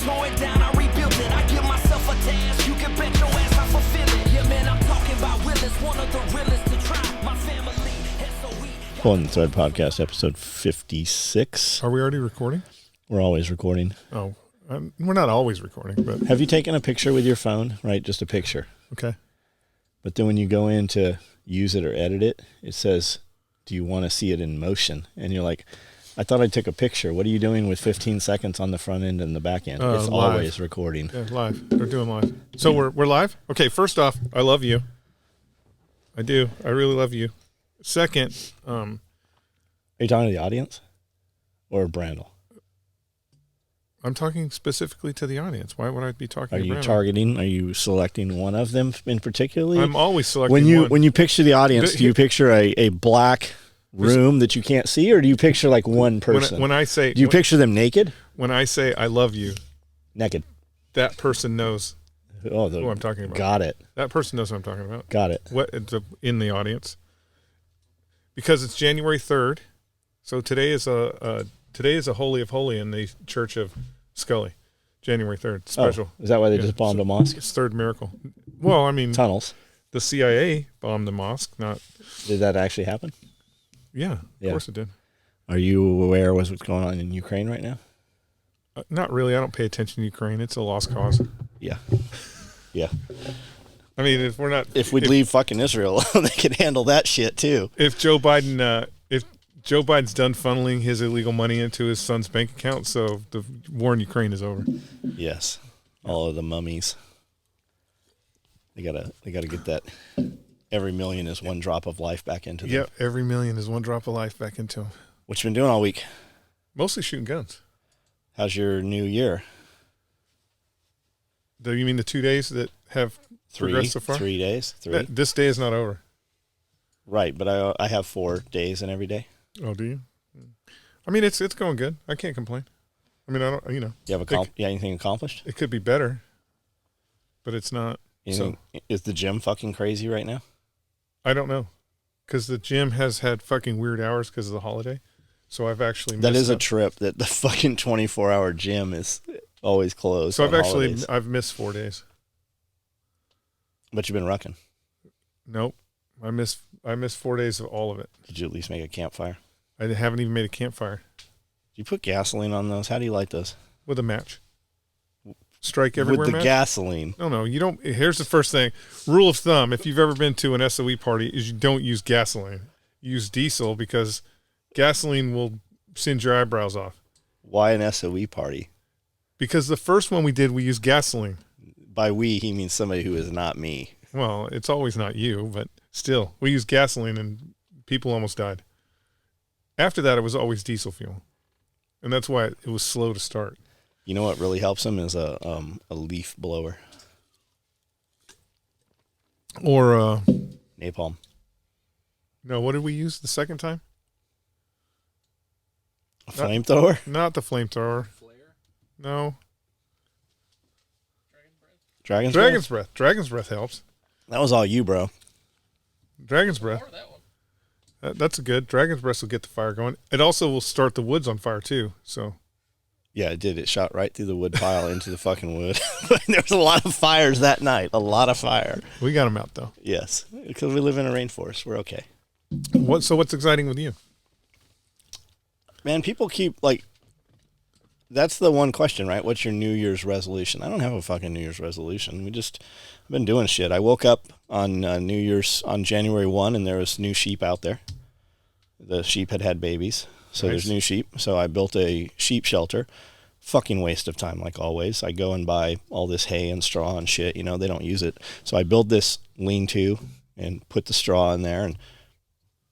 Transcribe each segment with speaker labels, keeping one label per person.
Speaker 1: tore it down, I rebuilt it. I give myself a task, you can bet your ass I fulfill it. Yeah, man, I'm talking about Willis, one of the realest to try. My family, SOE.
Speaker 2: Pulling the Thread Podcast, episode 56.
Speaker 3: Are we already recording?
Speaker 2: We're always recording.
Speaker 3: Oh, we're not always recording, but...
Speaker 2: Have you taken a picture with your phone? Right, just a picture.
Speaker 3: Okay.
Speaker 2: But then when you go in to use it or edit it, it says, do you want to see it in motion? And you're like, I thought I took a picture. What are you doing with 15 seconds on the front end and the back end? It's
Speaker 3: live.
Speaker 2: Always recording.
Speaker 3: Yeah, live. They're doing live. So we're live? Okay, first off, I love you. I do. I really love you. Second,
Speaker 2: Are you talking to the audience or Brandel?
Speaker 3: I'm talking specifically to the audience. Why would I be talking
Speaker 2: Are
Speaker 3: to
Speaker 2: you
Speaker 3: Brandel?
Speaker 2: targeting? Are you selecting one of them in particular?
Speaker 3: I'm always selecting one.
Speaker 2: When you picture the audience, do you picture a black room that you can't see, or do you picture like one person?
Speaker 3: When I say...
Speaker 2: Do you picture them naked?
Speaker 3: When I say I love you,
Speaker 2: Naked.
Speaker 3: that person knows
Speaker 2: Oh,
Speaker 3: who I'm talking about.
Speaker 2: Got it.
Speaker 3: That person knows who I'm talking about.
Speaker 2: Got it.
Speaker 3: What in the audience. Because it's January 3rd, so today is a Holy of Holy in the Church of Scully. January 3rd, special.
Speaker 2: Oh, is that why they just bombed a mosque?
Speaker 3: It's third miracle. Well, I mean,
Speaker 2: Tunnels.
Speaker 3: the CIA bombed the mosque. Not.
Speaker 2: Did that actually happen?
Speaker 3: Yeah, of course it did.
Speaker 2: Are you aware of what's going on in Ukraine right now?
Speaker 3: Not really. I don't pay attention to Ukraine. It's a lost cause.
Speaker 2: Yeah. Yeah.
Speaker 3: I mean, if we're not,
Speaker 2: If we'd leave fucking Israel alone, they could handle that shit too.
Speaker 3: if Joe Biden's done funneling his illegal money into his son's bank account, so the war in Ukraine is over.
Speaker 2: Yes. All of the mummies. They gotta get that. Every million is one drop of life back into them.
Speaker 3: Yep, every million is one drop of life back into him.
Speaker 2: What you been doing all week?
Speaker 3: Mostly shooting guns.
Speaker 2: How's your new year?
Speaker 3: Do you mean the 2 days that have progressed so far?
Speaker 2: 3 days? Three?
Speaker 3: This day is not over.
Speaker 2: Right, but I have 4 days in every day.
Speaker 3: Oh, do you? I mean, it's going good. I can't complain. I mean, I don't,
Speaker 2: You have anything accomplished?
Speaker 3: it could be better, but it's not.
Speaker 2: Is the gym fucking crazy right now?
Speaker 3: I don't know, because the gym has had fucking weird hours because of the holiday. So I've actually
Speaker 2: That is a
Speaker 3: up.
Speaker 2: trip that the fucking 24-hour gym is always closed.
Speaker 3: So
Speaker 2: holidays.
Speaker 3: I've missed 4 days.
Speaker 2: But you've been rucking.
Speaker 3: Nope, I missed 4 days of all of it.
Speaker 2: Did you at least make a campfire?
Speaker 3: I haven't even made a campfire
Speaker 2: Did you put gasoline on those? How do you light those?
Speaker 3: with a match. Strike everywhere
Speaker 2: With the
Speaker 3: match?
Speaker 2: gasoline.
Speaker 3: No, you don't. Here's the first thing. Rule of thumb, if you've ever been to an SOE party, is you don't use gasoline. Use diesel, because gasoline will singe your eyebrows off.
Speaker 2: Why an SOE party?
Speaker 3: Because the first one we did, we used gasoline.
Speaker 2: By we, he means somebody who is not me.
Speaker 3: Well, it's always not you, but still. We used gasoline and people almost died. After that, it was always diesel fuel. And that's why it was slow to start.
Speaker 2: You know what really helps them is a leaf blower.
Speaker 3: Or,
Speaker 2: Napalm.
Speaker 3: no, what did we use the second time?
Speaker 2: A flamethrower?
Speaker 3: Not the flamethrower.
Speaker 4: Flare?
Speaker 3: No.
Speaker 2: Dragon's
Speaker 3: Dragon's breath. Dragon's breath helps.
Speaker 2: That was all you, bro.
Speaker 3: Dragon's breath.
Speaker 4: Or that one.
Speaker 3: That's a good. Dragon's breath will get the fire going. It also will start the woods on fire too. So
Speaker 2: Yeah, it did. It shot right through the wood pile into the fucking wood. There was a lot of fires that night. A lot of fire.
Speaker 3: we got them out though.
Speaker 2: Yes, because we live in a rainforest. We're okay.
Speaker 3: So what's exciting with you?
Speaker 2: Man, people keep, like, that's the one question, right? What's your New Year's resolution? I don't have a fucking New Year's resolution. I've been doing shit. I woke up on New Year's on January 1, and there was new sheep out there. The sheep had babies, so
Speaker 3: Nice.
Speaker 2: There's new sheep. So I built a sheep shelter. Fucking waste of time, like always. I go and buy all this hay and straw and shit. You know, they don't use it. So I build this lean-to and put the straw in there, and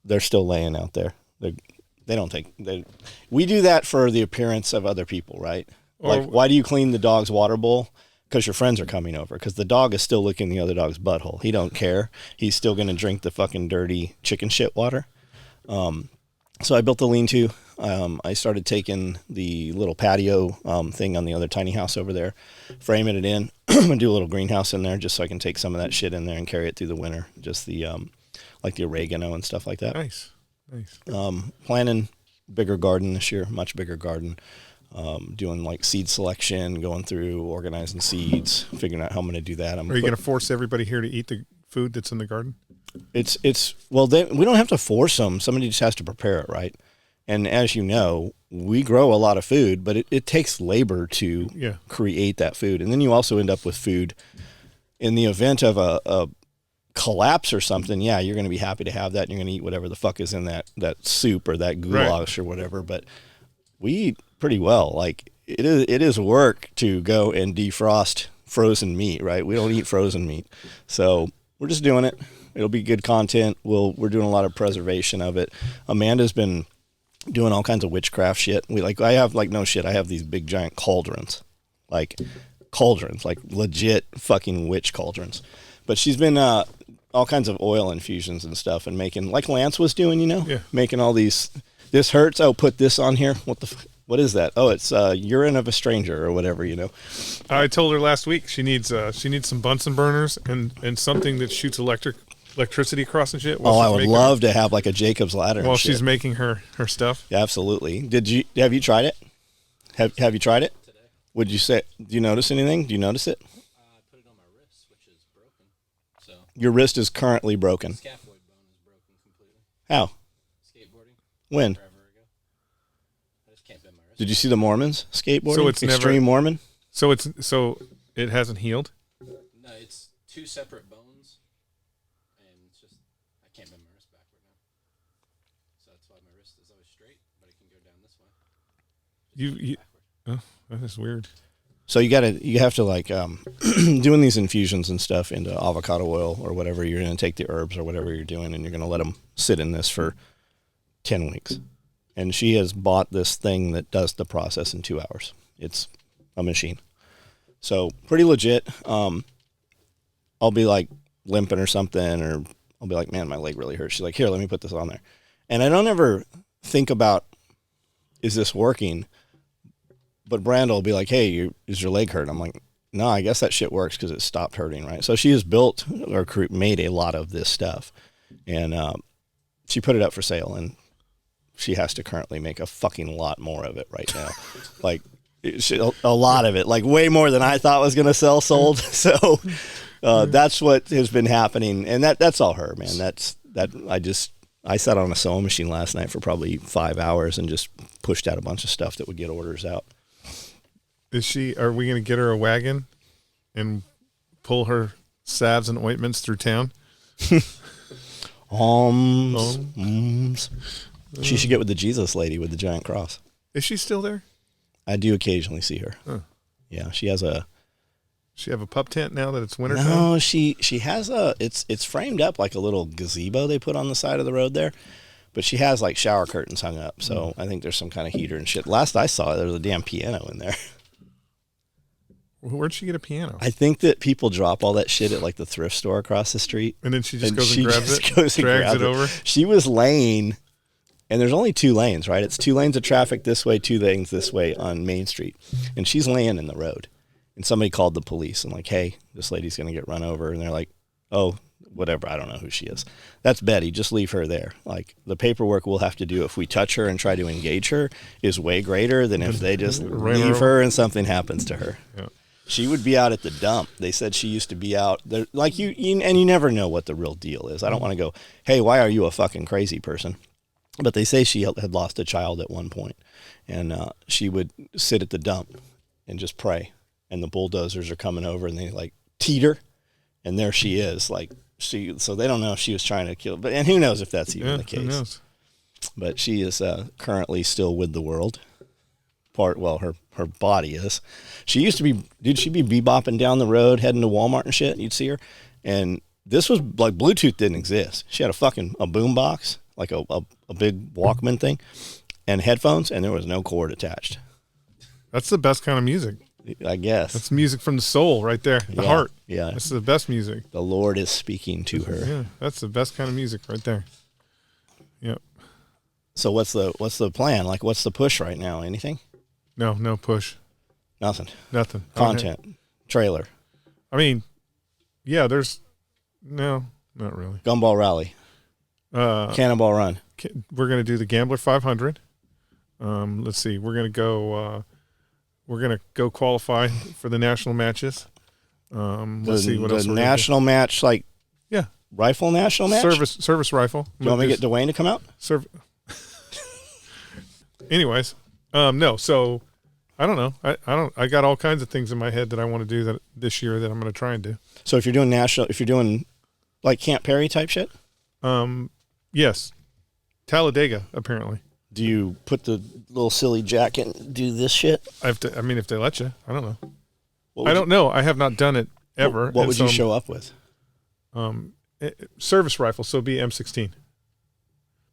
Speaker 2: they're still laying out there. We do that for the appearance of other people, right? Like, why do you clean the dog's water bowl? Because your friends are coming over. Because the dog is still licking the other dog's butthole. He don't care. He's still going to drink the fucking dirty chicken shit water. So I built the lean-to. I started taking the little patio thing on the other tiny house over there, framing it in. I'm going to do a little greenhouse in there just so I can take some of that shit in there and carry it through the winter. Just the like the oregano and stuff like that.
Speaker 3: Nice.
Speaker 2: Planning bigger garden this year, much bigger garden. doing like seed selection, going through organizing seeds, figuring out how I'm going to do that.
Speaker 3: Are you going to force everybody here to eat the food that's in the garden?
Speaker 2: Well, we don't have to force them. Somebody just has to prepare it, right? And as you know, we grow a lot of food, but it takes labor to create that food. And then you also end up with food in the event of a collapse or something. Yeah, you're going to be happy to have that, and you're going to eat whatever the fuck is in that soup or that goulash or whatever. But we eat pretty well. Like it is work to go and defrost frozen meat, right? We don't eat frozen meat. So we're just doing it. It'll be good content. We're doing a lot of preservation of it. Amanda's been doing all kinds of witchcraft shit. I have these big giant cauldrons, like legit fucking witch cauldrons. But she's been all kinds of oil infusions and stuff, and making, like Lance was doing, making all these. This hurts. Oh, put this on here. What is that? Oh, it's urine of a stranger or whatever,
Speaker 3: I told her last week she needs some Bunsen burners and something that shoots electricity across and shit.
Speaker 2: I would love to have like a Jacob's ladder.
Speaker 3: While she's making her stuff.
Speaker 2: Yeah, absolutely. Have you tried it? Have you tried it? Today. Would you say? Do you notice anything? Do you notice it?
Speaker 4: I put it on my wrist, which is broken. So
Speaker 2: your wrist is currently broken.
Speaker 4: The scaphoid bone is broken completely.
Speaker 2: How?
Speaker 4: Skateboarding.
Speaker 2: When?
Speaker 4: Forever ago. I just can't bend my wrist.
Speaker 2: Did you see the Mormons skateboarding?
Speaker 3: So it's
Speaker 2: Extreme Mormon.
Speaker 3: So it hasn't healed.
Speaker 4: No, it's two separate bones, and it's just I can't bend my wrist backward now. So that's why my wrist is always straight, but it can go down this way.
Speaker 3: Oh, that is weird.
Speaker 2: So you have to like doing these infusions and stuff into avocado oil or whatever. You're going to take the herbs or whatever you're doing, and you're going to let them sit in this for 10 weeks. And she has bought this thing that does the process in 2 hours. It's a machine. So pretty legit. I'll be like limping or something, or I'll be like, man, my leg really hurts. She's like, here, let me put this on there. And I don't ever think about, is this working? But Brandon will be like, hey, is your leg hurt? I'm like, no, I guess that shit works because it stopped hurting, right? So she has built or made a lot of this stuff. And she put it up for sale, and she has to currently make a fucking lot more of it right now. Like, a lot of it, like way more than I thought was going to sell sold. So that's what has been happening. And that's all her, man. I sat on a sewing machine last night for probably 5 hours and just pushed out a bunch of stuff that would get orders out.
Speaker 3: Are we going to get her a wagon and pull her salves and ointments through town?
Speaker 2: She should get with the Jesus lady with the giant cross.
Speaker 3: Is she still there?
Speaker 2: I do occasionally see her.
Speaker 3: Huh.
Speaker 2: Yeah, she has a.
Speaker 3: She have a pup tent now that it's winter time?
Speaker 2: No, she has it's framed up like a little gazebo they put on the side of the road there, but she has like shower curtains hung up. So I think there's some kind of heater and shit. Last I saw, there was a damn piano in there.
Speaker 3: Where'd she get a piano?
Speaker 2: I think that people drop all that shit at like the thrift store across the street,
Speaker 3: and then she just goes and grabs it, drags it over.
Speaker 2: She was laying. And there's only 2 lanes, right? It's 2 lanes of traffic this way, 2 lanes this way on Main Street. And she's laying in the road. And somebody called the police and like, hey, this lady's going to get run over. And they're like, oh, whatever. I don't know who she is. That's Betty. Just leave her there. Like, the paperwork we'll have to do if we touch her and try to engage her is way greater than if they just leave her and something happens to her.
Speaker 3: Yeah.
Speaker 2: She would be out at the dump. They said she used to be out there. Like, you and you never know what the real deal is. I don't want to go, hey, why are you a fucking crazy person? But they say she had lost a child at one point, and she would sit at the dump and just pray. And the bulldozers are coming over, and they like teeter, and there she is. Like so they don't know if she was trying to kill. But and who knows if that's even the case? Who knows? But she is currently still with the world. Her body is. She used to be. Dude, she'd be bebopping down the road, heading to Walmart and shit. And you'd see her, and this was like Bluetooth didn't exist. She had a boom box. Like a big Walkman thing, and headphones, and there was no cord attached.
Speaker 3: That's the best kind of music.
Speaker 2: I guess.
Speaker 3: That's music from the soul right there, the heart.
Speaker 2: Yeah.
Speaker 3: That's the best music.
Speaker 2: The Lord is speaking to her.
Speaker 3: Yeah, that's the best kind of music right there. Yep.
Speaker 2: So what's the plan? Like, what's the push right now? Anything?
Speaker 3: No push.
Speaker 2: Nothing.
Speaker 3: Content.
Speaker 2: Trailer.
Speaker 3: I mean, yeah, no, not really.
Speaker 2: Gumball Rally. Cannonball Run.
Speaker 3: We're going to do the Gambler 500. Let's see. We're going to go we're gonna go qualify for the national matches. Let's see what else.
Speaker 2: The national match, like rifle national match.
Speaker 3: Service rifle.
Speaker 2: Do you want me to get Dwayne to come out?
Speaker 3: Anyways, no. So I don't know. I got all kinds of things in my head that I want to do this year that I'm going to try and do.
Speaker 2: So if you're doing like Camp Perry type shit,
Speaker 3: yes, Talladega apparently.
Speaker 2: Do you put the little silly jacket and do this shit?
Speaker 3: If they let you, I don't know. I don't know. I have not done it ever.
Speaker 2: What would you show up with?
Speaker 3: Service rifle, so it'd be M16.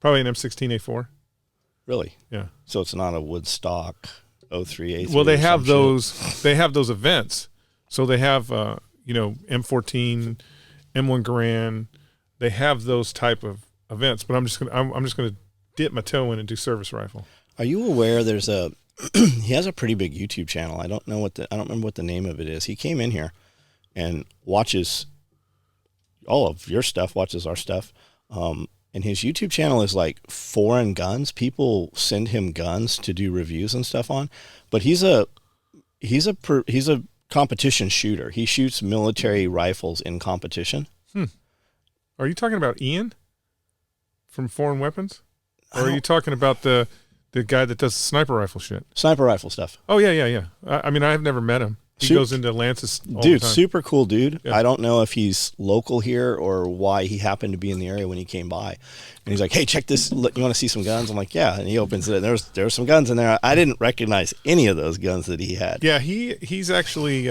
Speaker 3: Probably an M16A4.
Speaker 2: Really?
Speaker 3: Yeah.
Speaker 2: So it's not a Woodstock 03A3.
Speaker 3: Well, they have those. They have those events. So they have M14, M1 Garand. They have those type of events. But I'm just gonna dip my toe in and do service rifle.
Speaker 2: Are you aware there's he has a pretty big YouTube channel. I don't remember what the name of it is. He came in here and watches all of your stuff, watches our stuff. And his YouTube channel is like foreign guns. People send him guns to do reviews and stuff on, but he's a competition shooter. He shoots military rifles in competition.
Speaker 3: Are you talking about Ian from Foreign Weapons? Or are you talking about the guy that does sniper rifle shit?
Speaker 2: Sniper rifle stuff.
Speaker 3: Oh, yeah. I mean, I've never met him. He goes into Lance's all the time.
Speaker 2: Super cool dude.
Speaker 3: Yeah.
Speaker 2: I don't know if he's local here or why he happened to be in the area when he came by. And he's like, hey, check this. Look, you want to see some guns? I'm like, yeah. And he opens it. And there's some guns in there. I didn't recognize any of those guns that he had.
Speaker 3: Yeah, he's actually,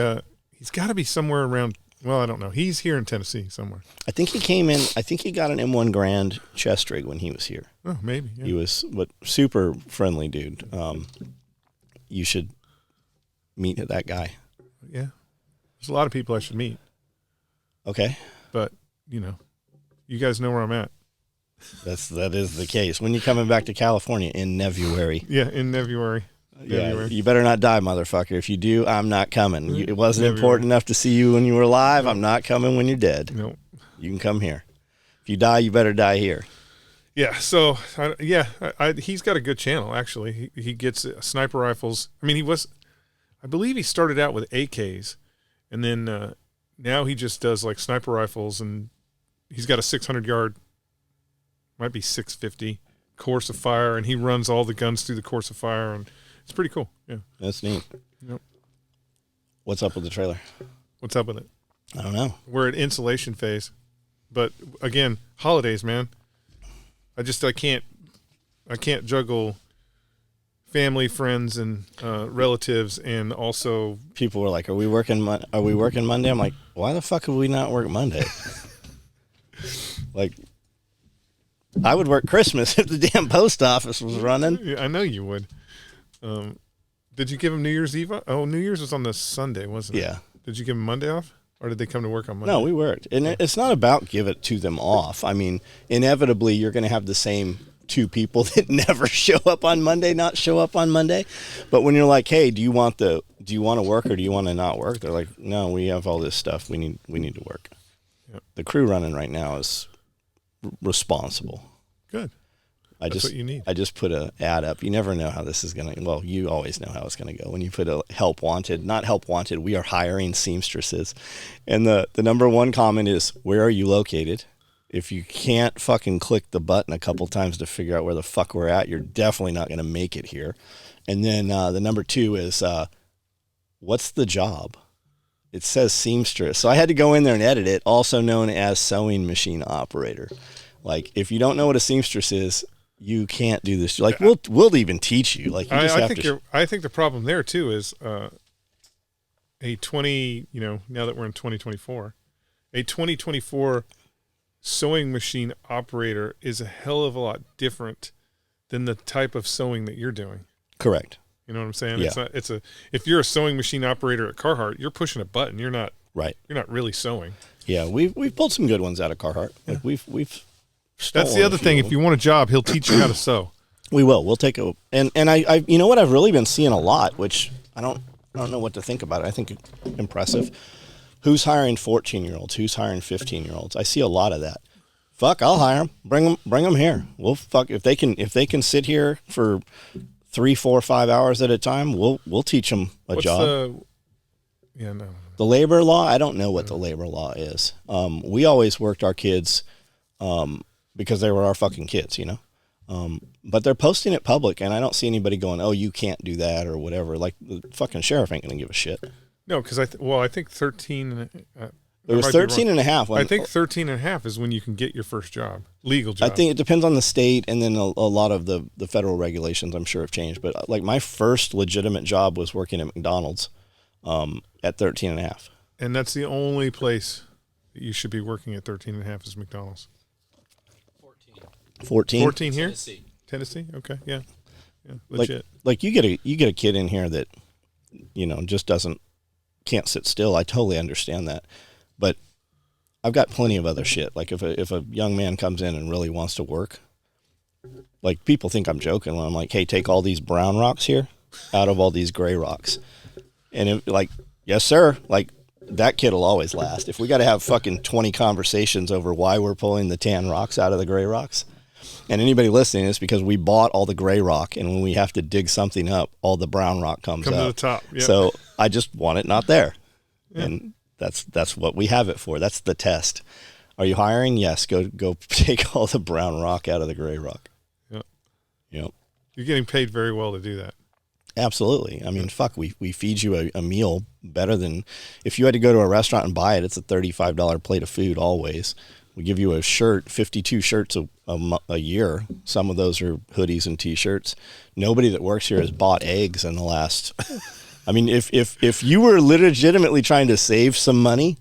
Speaker 3: he's got to be somewhere around, well, I don't know. He's here in Tennessee somewhere.
Speaker 2: I think he came in, I think he got an M1 Garand chest rig when he was here.
Speaker 3: Oh, maybe. Yeah.
Speaker 2: He was super friendly dude. You should meet that guy.
Speaker 3: Yeah. There's a lot of people I should meet.
Speaker 2: Okay.
Speaker 3: But, you guys know where I'm at.
Speaker 2: That is the case. When you coming back to California? In February.
Speaker 3: Yeah, in February.
Speaker 2: Yeah, you better not die, motherfucker. If you do, I'm not coming. It wasn't important enough to see you when you were alive. I'm not coming when you're dead.
Speaker 3: No. You
Speaker 2: can come here. If you die, you better die here.
Speaker 3: Yeah, so, he's got a good channel, actually. He gets sniper rifles. I mean, I believe he started out with AKs, and then now he just does, like, sniper rifles, and he's got a 600-yard, might be 650, course of fire, and he runs all the guns through the course of fire, and it's pretty cool. Yeah,
Speaker 2: that's neat.
Speaker 3: Yep.
Speaker 2: What's up with the trailer?
Speaker 3: What's up with it?
Speaker 2: I don't know.
Speaker 3: We're at installation phase, but again, holidays, man. I can't juggle family, friends, and relatives, and also
Speaker 2: people were like, "Are we working Monday?" I'm like, "Why the fuck would we not work Monday?" Like, I would work Christmas if the damn post office was running.
Speaker 3: Yeah, I know you would. Did you give them New Year's Eve? Oh, New Year's was on the Sunday, wasn't it?
Speaker 2: Yeah.
Speaker 3: Did you give them Monday off? Or did they come to work on Monday?
Speaker 2: No, we worked. And it's not about give it to them off. I mean, inevitably, you're going to have the same two people that never show up on Monday, not show up on Monday. But when you're like, hey, do you want to work or do you want to not work? They're like, no, we have all this stuff. We need to work. Yep. The crew running right now is responsible.
Speaker 3: Good. That's what you need.
Speaker 2: I just put an ad up. You never know how this is going to, well, you always know how it's going to go. When you put a not help wanted, we are hiring seamstresses. And the number one comment is, where are you located? If you can't fucking click the button a couple times to figure out where the fuck we're at, you're definitely not going to make it here. And then the number two is, what's the job? It says seamstress. So I had to go in there and edit it, also known as sewing machine operator. Like, if you don't know what a seamstress is, you can't do this. Like, we'll even teach you. Like,
Speaker 3: I think the problem there too is now that we're in 2024, a 2024 sewing machine operator is a hell of a lot different than the type of sewing that you're doing.
Speaker 2: Correct.
Speaker 3: You know what I'm saying?
Speaker 2: Yeah.
Speaker 3: If you're a sewing machine operator at Carhartt, you're pushing a button. You're not
Speaker 2: right.
Speaker 3: You're not really sewing.
Speaker 2: Yeah, we've pulled some good ones out of Carhartt. Like we've
Speaker 3: That's the other thing. If you want a job, he'll teach you how to sew.
Speaker 2: We will. We'll take a and I you know what I've really been seeing a lot, which I don't know what to think about it. I think impressive. Who's hiring 14-year-olds? Who's hiring 15-year-olds? I see a lot of that. Fuck, I'll hire them. Bring them here. We'll fuck if they can sit here for 3, 4, 5 hours at a time, we'll teach them a job. The labor law, I don't know what the labor law is. We always worked our kids because they were our fucking kids, you know. But they're posting it public, and I don't see anybody going, "Oh, you can't do that" or whatever. Like the fucking sheriff ain't gonna give a shit.
Speaker 3: No, because I think 13.
Speaker 2: It was 13 and a half.
Speaker 3: I think 13 and a half is when you can get your first job, legal job.
Speaker 2: I think it depends on the state, and then a lot of the federal regulations, I'm sure, have changed. But like my first legitimate job was working at McDonald's at 13 and a half.
Speaker 3: And that's the only place that you should be working at 13 and a half is McDonald's.
Speaker 2: 14?
Speaker 3: 14 here?
Speaker 4: Tennessee.
Speaker 3: Tennessee? Okay, yeah. Legit.
Speaker 2: Like you get a kid in here that, you know, just can't sit still. I totally understand that. But I've got plenty of other shit. Like if a young man comes in and really wants to work, like people think I'm joking when I'm like, hey, take all these brown rocks here out of all these gray rocks. And like, yes, sir. Like that kid will always last. If we got to have fucking 20 conversations over why we're pulling the tan rocks out of the gray rocks, and anybody listening, it's because we bought all the gray rock, and when we have to dig something up, all the brown rock comes up.
Speaker 3: To the top. Yep.
Speaker 2: So I just want it not there.
Speaker 3: Yeah.
Speaker 2: And that's what we have it for. That's the test. Are you hiring? Yes. Go take all the brown rock out of the gray rock.
Speaker 3: Yep.
Speaker 2: Yep.
Speaker 3: You're getting paid very well to do that.
Speaker 2: Absolutely. I mean, fuck, we feed you a meal better than if you had to go to a restaurant and buy it. It's a $35 plate of food always. We give you a shirt, 52 shirts a year. Some of those are hoodies and T-shirts. Nobody that works here has bought eggs in the last. I mean, if you were legitimately trying to save some money,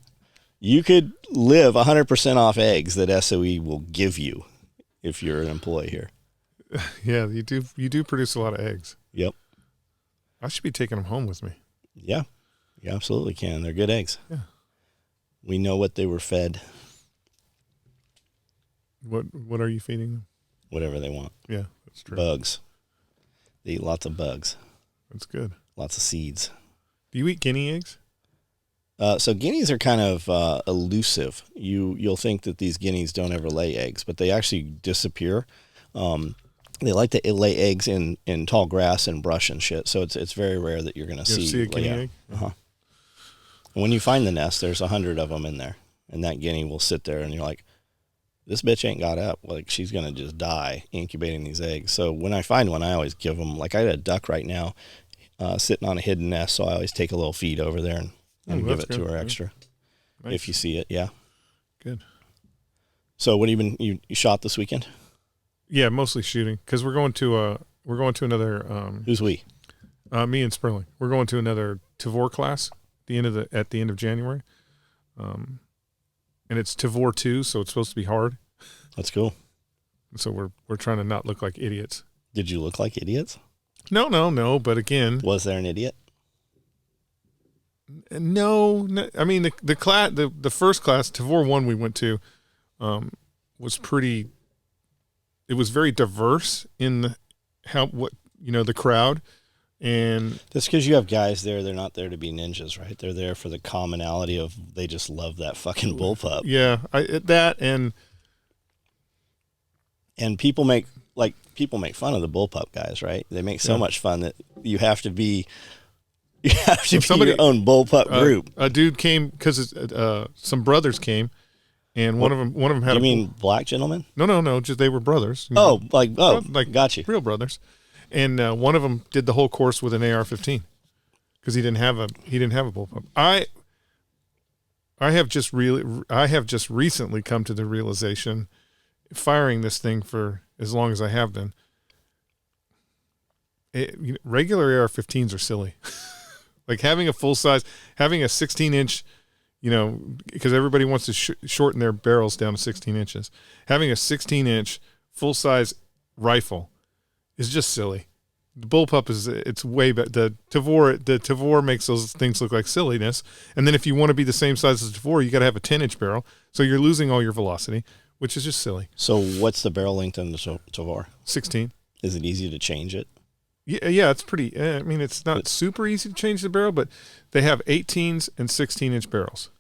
Speaker 2: you could live 100% off eggs that SOE will give you if you're an employee here.
Speaker 3: Yeah, you do produce a lot of eggs.
Speaker 2: Yep.
Speaker 3: I should be taking them home with me.
Speaker 2: Yeah, you absolutely can. They're good eggs.
Speaker 3: Yeah.
Speaker 2: We know what they were fed.
Speaker 3: What are you feeding them?
Speaker 2: Whatever they want.
Speaker 3: Yeah, that's true.
Speaker 2: Bugs. They eat lots of bugs.
Speaker 3: That's good.
Speaker 2: Lots of seeds.
Speaker 3: Do you eat guinea eggs?
Speaker 2: So guineas are kind of elusive. You'll think that these guineas don't ever lay eggs, but they actually disappear. They like to lay eggs in tall grass and brush and shit. So it's very rare that you're going to see
Speaker 3: a guinea egg.
Speaker 2: Uh-huh. And when you find the nest, there's 100 of them in there, and that guinea will sit there, and you're like, this bitch ain't got up. Like, she's going to just die incubating these eggs. So when I find one, I always give them, like I had a duck right now sitting on a hidden nest, so I always take a little feed over there and give it to her extra. Nice. If you see it, yeah. Good. So what have you shot this weekend?
Speaker 3: Yeah, mostly shooting, because we're going to another.
Speaker 2: Who's we?
Speaker 3: Me and Sperling. We're going to another Tavor class at the end of January, and it's Tavor 2, so it's supposed to be hard.
Speaker 2: That's cool.
Speaker 3: So we're trying to not look like idiots.
Speaker 2: Did you look like idiots?
Speaker 3: No. But again,
Speaker 2: was there an idiot?
Speaker 3: No. I mean the first class, Tavor 1 we went to, was pretty. It was very diverse in the crowd, and
Speaker 2: that's because you have guys there. They're not there to be ninjas, right? They're there for the commonality of they just love that fucking bullpup.
Speaker 3: Yeah,
Speaker 2: and people make fun of the bullpup guys, right? They make so much fun that you have to be your own bullpup group.
Speaker 3: A dude came because some brothers came. And one of them had.
Speaker 2: You mean black gentlemen?
Speaker 3: No. Just they were brothers.
Speaker 2: Like got you.
Speaker 3: Real brothers. And one of them did the whole course with an AR-15 because he didn't have a bullpup. I have just recently come to the realization, firing this thing for as long as I have been. Regular AR-15s are silly. Like having a full size, having a 16-inch. Because everybody wants to shorten their barrels down to 16 inches. Having a 16-inch full-size rifle is just silly. The bullpup it's way better. The Tavor makes those things look like silliness. And then if you want to be the same size as the Tavor, you got to have a 10-inch barrel. So you're losing all your velocity, which is just silly.
Speaker 2: So what's the barrel length in the Tavor?
Speaker 3: 16.
Speaker 2: Is it easy to change it?
Speaker 3: Yeah, it's pretty. It's not super easy to change the barrel, but they have 18s and 16-inch barrels.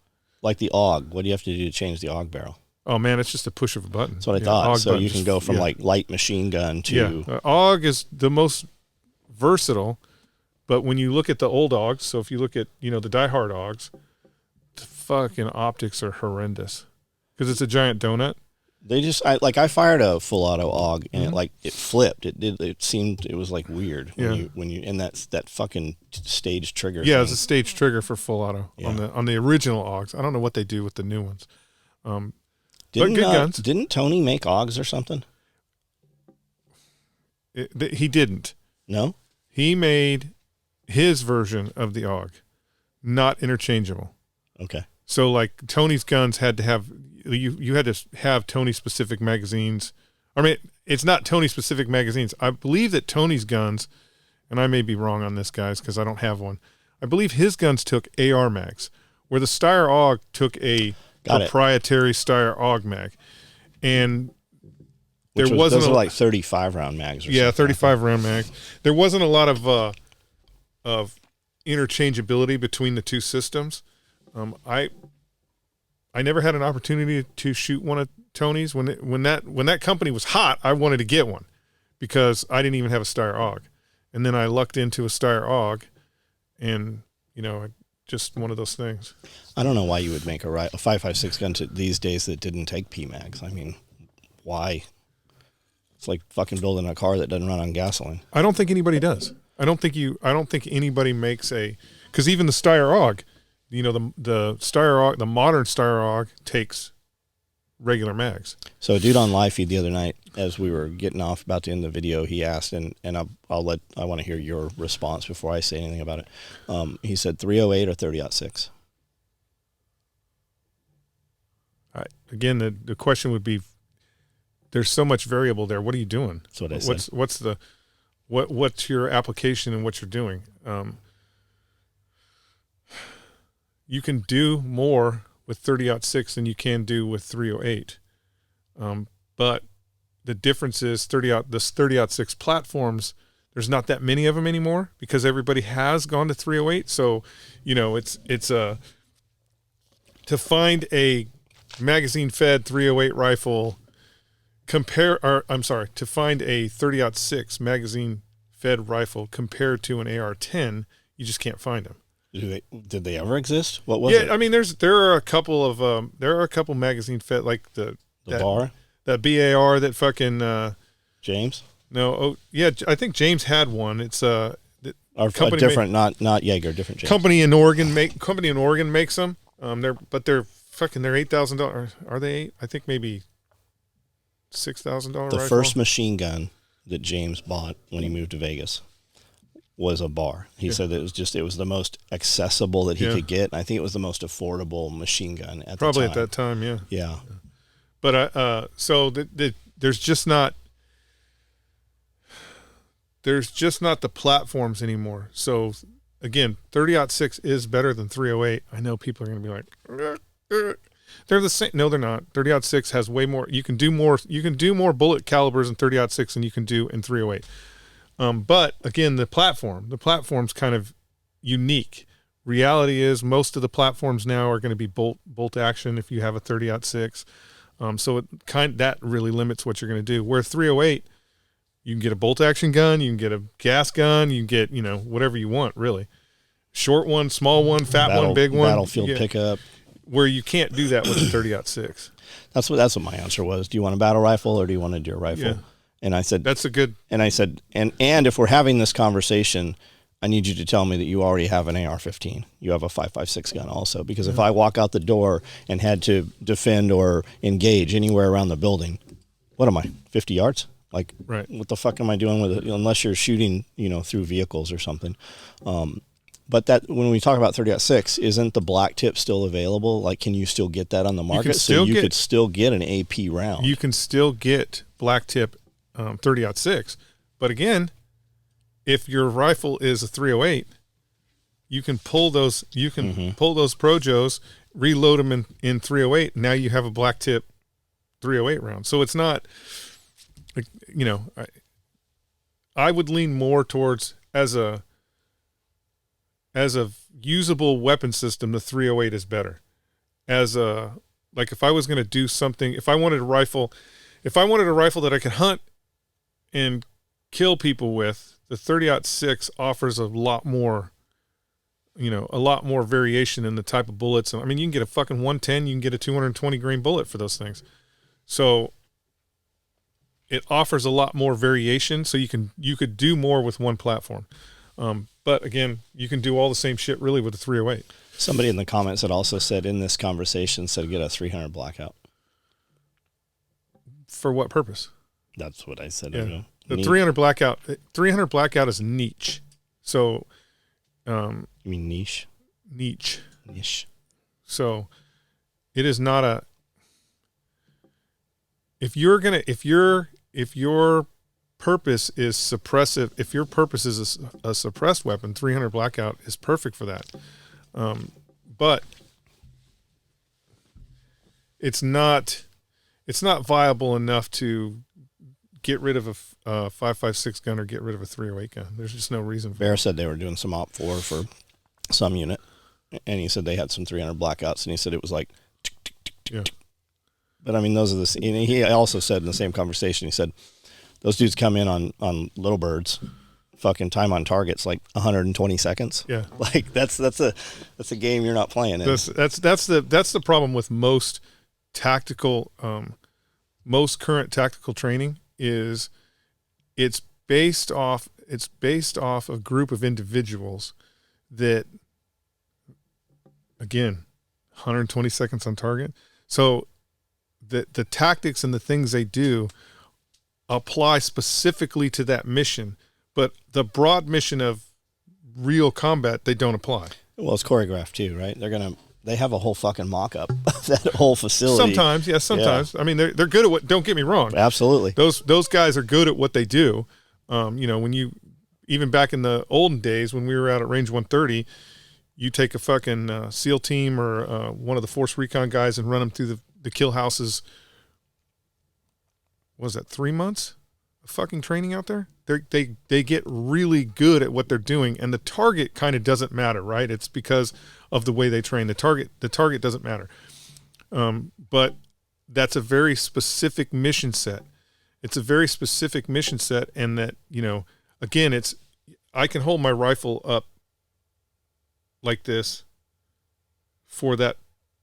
Speaker 2: Like the AUG, what do you have to do to change the AUG barrel?
Speaker 3: Oh man, it's just a push of a button.
Speaker 2: That's what I thought. So you can go from like light machine gun to.
Speaker 3: AUG is the most versatile, but when you look at the old Augs, so if you look at, the diehard Augs, the fucking optics are horrendous because it's a giant donut.
Speaker 2: They just I fired a full auto AUG and it flipped. It seemed it was like weird when you and that fucking stage trigger.
Speaker 3: Yeah,
Speaker 2: thing.
Speaker 3: it's a stage trigger for full auto on the original Augs. I don't know what they do with the new ones. But good guns.
Speaker 2: Didn't Tony make AUGs or something?
Speaker 3: He didn't.
Speaker 2: No?
Speaker 3: He made his version of the AUG, not interchangeable.
Speaker 2: Okay.
Speaker 3: So like Tony's guns had to have you had to have Tony specific magazines. I mean, it's not Tony specific magazines. I believe that Tony's guns, and I may be wrong on this, guys, because I don't have one. I believe his guns took AR mags, where the Steyr AUG took a proprietary Steyr AUG mag, and those are like
Speaker 2: 35 round mags. Or
Speaker 3: 35 round mags. There wasn't a lot of interchangeability between the two systems. I never had an opportunity to shoot one of Tony's. When that company was hot, I wanted to get one because I didn't even have a Steyr AUG, and then I lucked into a Steyr AUG, and just one of those things.
Speaker 2: I don't know why you would make a 5.56 gun these days that didn't take PMags. I mean, why? It's like fucking building a car that doesn't run on gasoline.
Speaker 3: I don't think anybody does. I don't think anybody makes because even the Steyr AUG, the Steyr AUG, the modern Steyr AUG takes regular mags.
Speaker 2: So a dude on live feed the other night, as we were getting off about to end the video, he asked, and I want to hear your response before I say anything about it. He said 308 or 30-06.
Speaker 3: Again, the question would be, there's so much variable there. What are you doing?
Speaker 2: That's what I said.
Speaker 3: What's your application and what you're doing? You can do more with 30-06 than you can do with 308. But the difference is this 30-06 platforms, there's not that many of them anymore because everybody has gone to 308. So, it's to find a magazine fed 308 rifle to find a 30-06 magazine fed rifle compared to an AR-10, you just can't find them.
Speaker 2: Did they ever exist? What was it?
Speaker 3: Yeah, I mean, there are a couple magazine fed, like that
Speaker 2: bar,
Speaker 3: that BAR that fucking
Speaker 2: James.
Speaker 3: No, I think James had one. It's
Speaker 2: not Jaeger, different James.
Speaker 3: Company in Oregon makes them. They're $8,000. Are they $8? I think maybe $6,000.
Speaker 2: The
Speaker 3: rifle.
Speaker 2: first machine gun that James bought when he moved to Vegas was a bar. He said that it was the most accessible that he could get. And I think it was the most affordable machine gun at
Speaker 3: probably
Speaker 2: the time.
Speaker 3: At that time, yeah.
Speaker 2: Yeah.
Speaker 3: But so there's just not the platforms anymore. So again, 30-06 is better than 308. I know people are going to be like, they're the same. No, they're not. 30-06 has way more. You can do more bullet calibers in 30-06 than you can do in 308. But again, the platform's kind of unique. Reality is most of the platforms now are going to be bolt action if you have a 30-06. So that really limits what you're going to do. Where 308, you can get a bolt action gun, you can get a gas gun, you can get, whatever you want, really. Short one, small one, fat one, big one.
Speaker 2: Battlefield pickup.
Speaker 3: Where you can't do that with a 30-06.
Speaker 2: That's what my answer was. Do you want a battle rifle or do you want a deer rifle? Yeah. And I said
Speaker 3: that's a good.
Speaker 2: And I said, and if we're having this conversation, I need you to tell me that you already have an AR-15. You have a 5.56 gun also, because if I walk out the door and had to defend or engage anywhere around the building, what am I? 50 yards? Like,
Speaker 3: right.
Speaker 2: What the fuck am I doing with it? Unless you're shooting, through vehicles or something. But that when we talk about 30-06, isn't the black tip still available? Like, can you still get that on the market? So you could still get an AP round.
Speaker 3: You can still get black tip 30-06, but again, if your rifle is a 308, you can pull those. You can pull those Projos, reload them in 308. Now you have a black tip 308 round. So it's not, I would lean more towards as a usable weapon system, the 308 is better. If I was going to do something, if I wanted a rifle that I could hunt and kill people with, the 30-06 offers a lot more, a lot more variation in the type of bullets. I mean, you can get a fucking 110, you can get a 220 grain bullet for those things. So it offers a lot more variation, so you could do more with one platform. But again, you can do all the same shit really with a 308.
Speaker 2: Somebody in the comments had also said in this conversation said get a 300 blackout.
Speaker 3: For what purpose?
Speaker 2: That's what I said.
Speaker 3: Yeah. The 300 blackout is niche. So,
Speaker 2: you mean niche?
Speaker 3: Niche.
Speaker 2: So,
Speaker 3: it is not a. If your purpose is suppressive, if your purpose is a suppressed weapon, 300 blackout is perfect for that. But it's not viable enough to get rid of a 5.56 gun or get rid of a 308 gun. There's just no reason for
Speaker 2: Bear said they were doing some OP4 for some unit, and he said they had some 300 blackouts, and he said it was like tick, tick, tick, tick,
Speaker 3: yeah.
Speaker 2: tick. But I mean, those are the, he also said in the same conversation, he said those dudes come in on little birds, fucking time on target's like 120 seconds.
Speaker 3: Yeah.
Speaker 2: Like that's a game you're not playing in.
Speaker 3: That's the problem with most tactical, most current tactical training is it's based off a group of individuals that, again, 120 seconds on target. So the tactics and the things they do apply specifically to that mission, but the broad mission of real combat, they don't apply.
Speaker 2: Well, it's choreographed too, right? They have a whole fucking mock-up of that whole facility.
Speaker 3: Sometimes, yes, sometimes. Yeah. I mean, they're good at what, don't get me wrong.
Speaker 2: Absolutely.
Speaker 3: Those guys are good at what they do. When you, even back in the olden days when we were out at range 130, you take a fucking SEAL team or one of the Force Recon guys and run them through the kill houses. What was that, 3 months of fucking training out there? They get really good at what they're doing, and the target kind of doesn't matter, right? It's because of the way they train. The target doesn't matter. But that's a very specific mission set. It's a very specific mission set, and that, again, I can hold my rifle up like this for that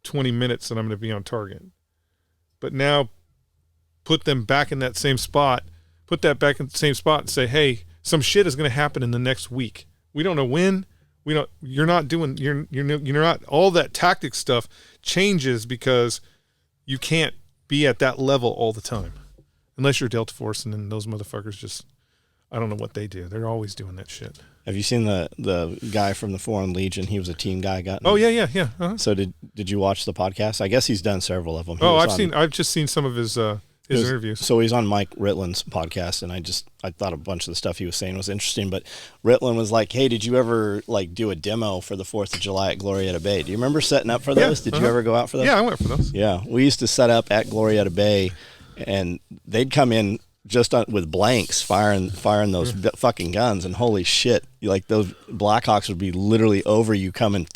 Speaker 3: 20 minutes that I'm going to be on target. But now put them back in that same spot, and say, hey, some shit is going to happen in the next week. We don't know when. You're not, all that tactic stuff changes because you can't be at that level all the time. Unless you're Delta Force, and then those motherfuckers just, I don't know what they do. They're always doing that shit.
Speaker 2: Have you seen the guy from the Foreign Legion? He was a team guy.
Speaker 3: Oh yeah. Uh-huh.
Speaker 2: So did you watch the podcast? I guess he's done several of them.
Speaker 3: I've just seen some of his interviews.
Speaker 2: So he's on Mike Ritland's podcast, and I thought a bunch of the stuff he was saying was interesting. But Ritland was like, "Hey, did you ever do a demo for the 4th of July at Glorietta Bay? Do you remember setting up for those?
Speaker 3: Yeah,
Speaker 2: did you ever go out for those?"
Speaker 3: Yeah, I went for those.
Speaker 2: Yeah, we used to set up at Glorietta Bay, and they'd come in just with blanks, firing those fucking guns, and holy shit, those Blackhawks would be literally over you coming,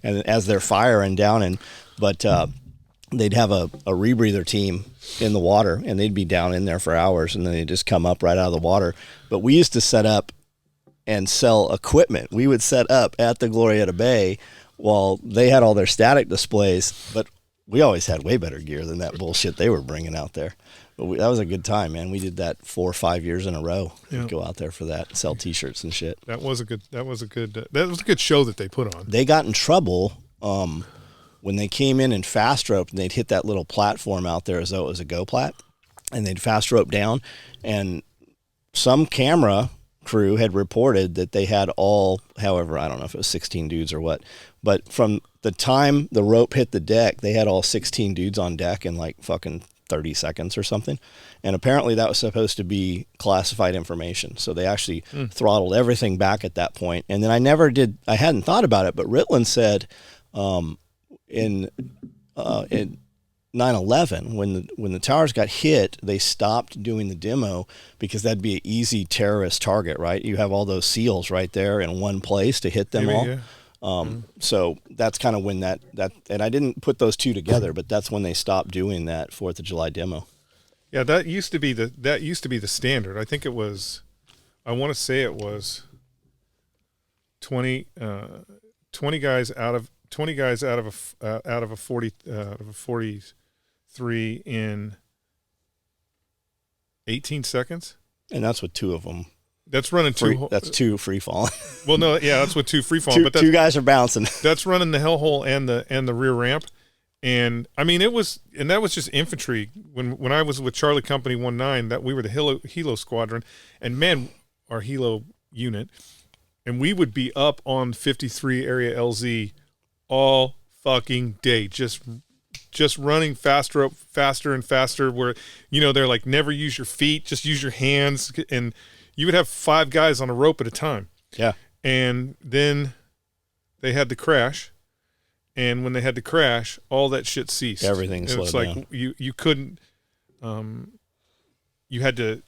Speaker 2: and as they're firing down, but they'd have a rebreather team in the water, and they'd be down in there for hours, and then they'd just come up right out of the water. But we used to set up and sell equipment. We would set up at the Glorietta Bay while they had all their static displays, but we always had way better gear than that bullshit they were bringing out there. But that was a good time, man. We did that 4 or 5 years in a row. Yeah. We'd go out there for that, sell T-shirts and shit.
Speaker 3: That was a good show that they put on.
Speaker 2: They got in trouble when they came in and fast roped, and they'd hit that little platform out there as though it was a go plat, and they'd fast rope down, and some camera crew had reported that they had however, I don't know if it was 16 dudes or what, but from the time the rope hit the deck, they had all 16 dudes on deck in fucking 30 seconds or something. And apparently that was supposed to be classified information. So they actually throttled everything back at that point. And then I hadn't thought about it, but Ritland said in 9/11, when the towers got hit, they stopped doing the demo because that'd be an easy terrorist target, right? You have all those SEALs right there in one place to hit them all. Yeah. So that's kind of when that, and I didn't put those two together, but that's when they stopped doing that 4th of July demo.
Speaker 3: Yeah, that used to be the standard. I think it was, I want to say it was 20 guys out of a 43 in 18 seconds.
Speaker 2: And that's with two of them.
Speaker 3: That's running
Speaker 2: That's two free falling.
Speaker 3: Well, no, yeah, that's with two free falling. But
Speaker 2: two guys are bouncing.
Speaker 3: That's running the hellhole and the rear ramp. And I mean, that was just infantry. When I was with Charlie Company 19, that we were the Helo squadron, and man, our Helo unit, and we would be up on 53 area LZ all fucking day, just running faster and faster. Where they're like, never use your feet, just use your hands, and you would have 5 guys on a rope at a time.
Speaker 2: Yeah, and
Speaker 3: then they had the crash. And when they had to crash, all that shit ceased.
Speaker 2: Everything slowed down.
Speaker 3: It's like you couldn't. You had to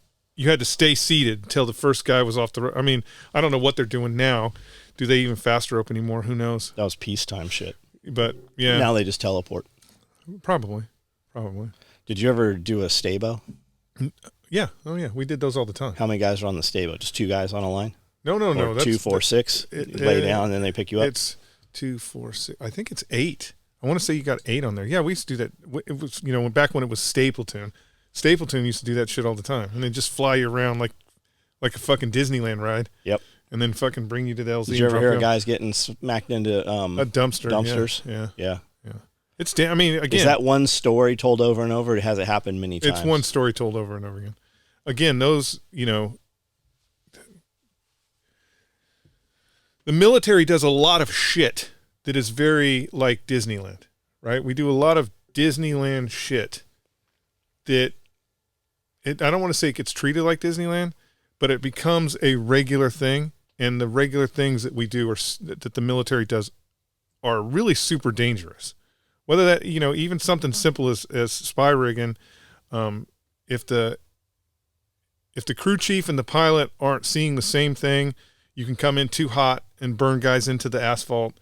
Speaker 3: stay seated until the first guy was off the rope. I mean, I don't know what they're doing now. Do they even fast rope anymore? Who knows?
Speaker 2: That was peacetime shit.
Speaker 3: But yeah,
Speaker 2: now they just teleport.
Speaker 3: Probably.
Speaker 2: Did you ever do a stabo?
Speaker 3: Yeah. Oh yeah, we did those all the time.
Speaker 2: How many guys are on the stabo? Just 2 guys on a line?
Speaker 3: No.
Speaker 2: Or
Speaker 3: That's
Speaker 2: 2, 4, 6. Lay down and then they pick you up.
Speaker 3: It's 2, 4, 6. I think it's 8. I want to say you got 8 on there. Yeah, we used to do that. It was back when it was Stapleton. Stapleton used to do that shit all the time, and they just fly you around like a fucking Disneyland ride.
Speaker 2: Yep.
Speaker 3: And then fucking bring you to the LZ.
Speaker 2: Did you ever hear guys getting smacked into
Speaker 3: a dumpster?
Speaker 2: Dumpsters.
Speaker 3: Yeah. It's I mean, again,
Speaker 2: is that one story told over and over? Or has it happened many times?
Speaker 3: It's one story told over and over again. Again, those the military does a lot of shit that is very like Disneyland, right? We do a lot of Disneyland shit that I don't want to say it gets treated like Disneyland, but it becomes a regular thing. And the regular things that we do that the military does are really super dangerous. Whether that, even something simple as spy rigging, if the crew chief and the pilot aren't seeing the same thing, you can come in too hot and burn guys into the asphalt.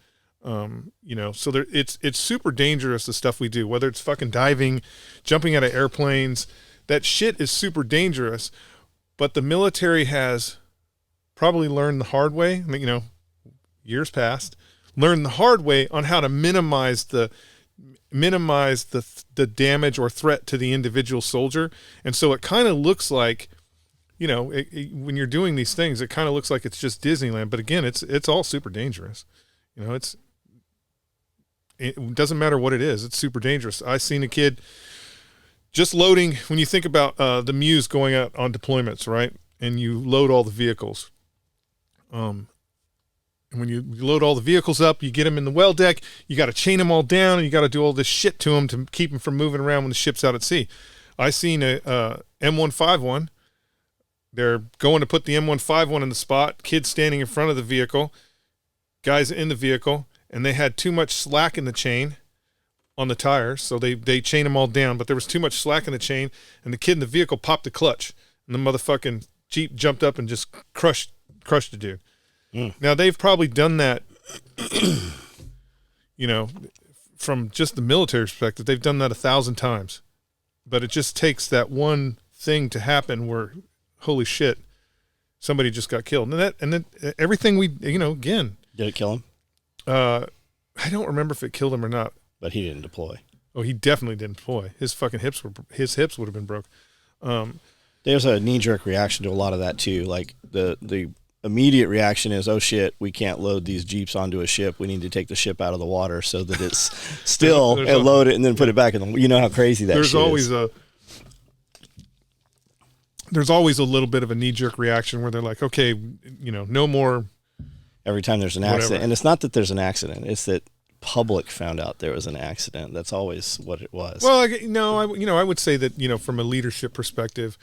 Speaker 3: So it's super dangerous, the stuff we do, whether it's fucking diving, jumping out of airplanes. That shit is super dangerous, but the military has probably learned the hard way, years past, learned the hard way on how to minimize the damage or threat to the individual soldier. And so it kind of looks like, when you're doing these things, it kind of looks like it's just Disneyland, but again, it's all super dangerous. It doesn't matter what it is. It's super dangerous. I seen a kid just loading, when you think about the Muse going out on deployments, right? And you load all the vehicles. And when you load all the vehicles up, you get them in the well deck, you got to chain them all down, and you got to do all this shit to them to keep them from moving around when the ship's out at sea. I seen a M151. They're going to put the M151 in the spot, kids standing in front of the vehicle, guys in the vehicle, and they had too much slack in the chain on the tires, so they chain them all down, but there was too much slack in the chain, and the kid in the vehicle popped the clutch, and the motherfucking Jeep jumped up and just crushed the dude. Now, they've probably done that, from just the military perspective, they've done that 1,000 times, but it just takes that one thing to happen where, holy shit, somebody just got killed. And then everything we, again.
Speaker 2: Did it kill him?
Speaker 3: I don't remember if it killed him or not.
Speaker 2: But he didn't deploy.
Speaker 3: Oh, he definitely didn't deploy. His hips would have been broke.
Speaker 2: There's a knee-jerk reaction to a lot of that too. Like the immediate reaction is, oh shit, we can't load these Jeeps onto a ship. We need to take the ship out of the water so that it's still and load it and then put it back in the. You know how crazy that. There's
Speaker 3: always
Speaker 2: is.
Speaker 3: There's always a little bit of a knee-jerk reaction where they're like, okay, no more.
Speaker 2: Every time there's an accident, and it's not that there's an accident; it's that public found out there was an accident. That's always what it was.
Speaker 3: Well, I would say that from a leadership perspective,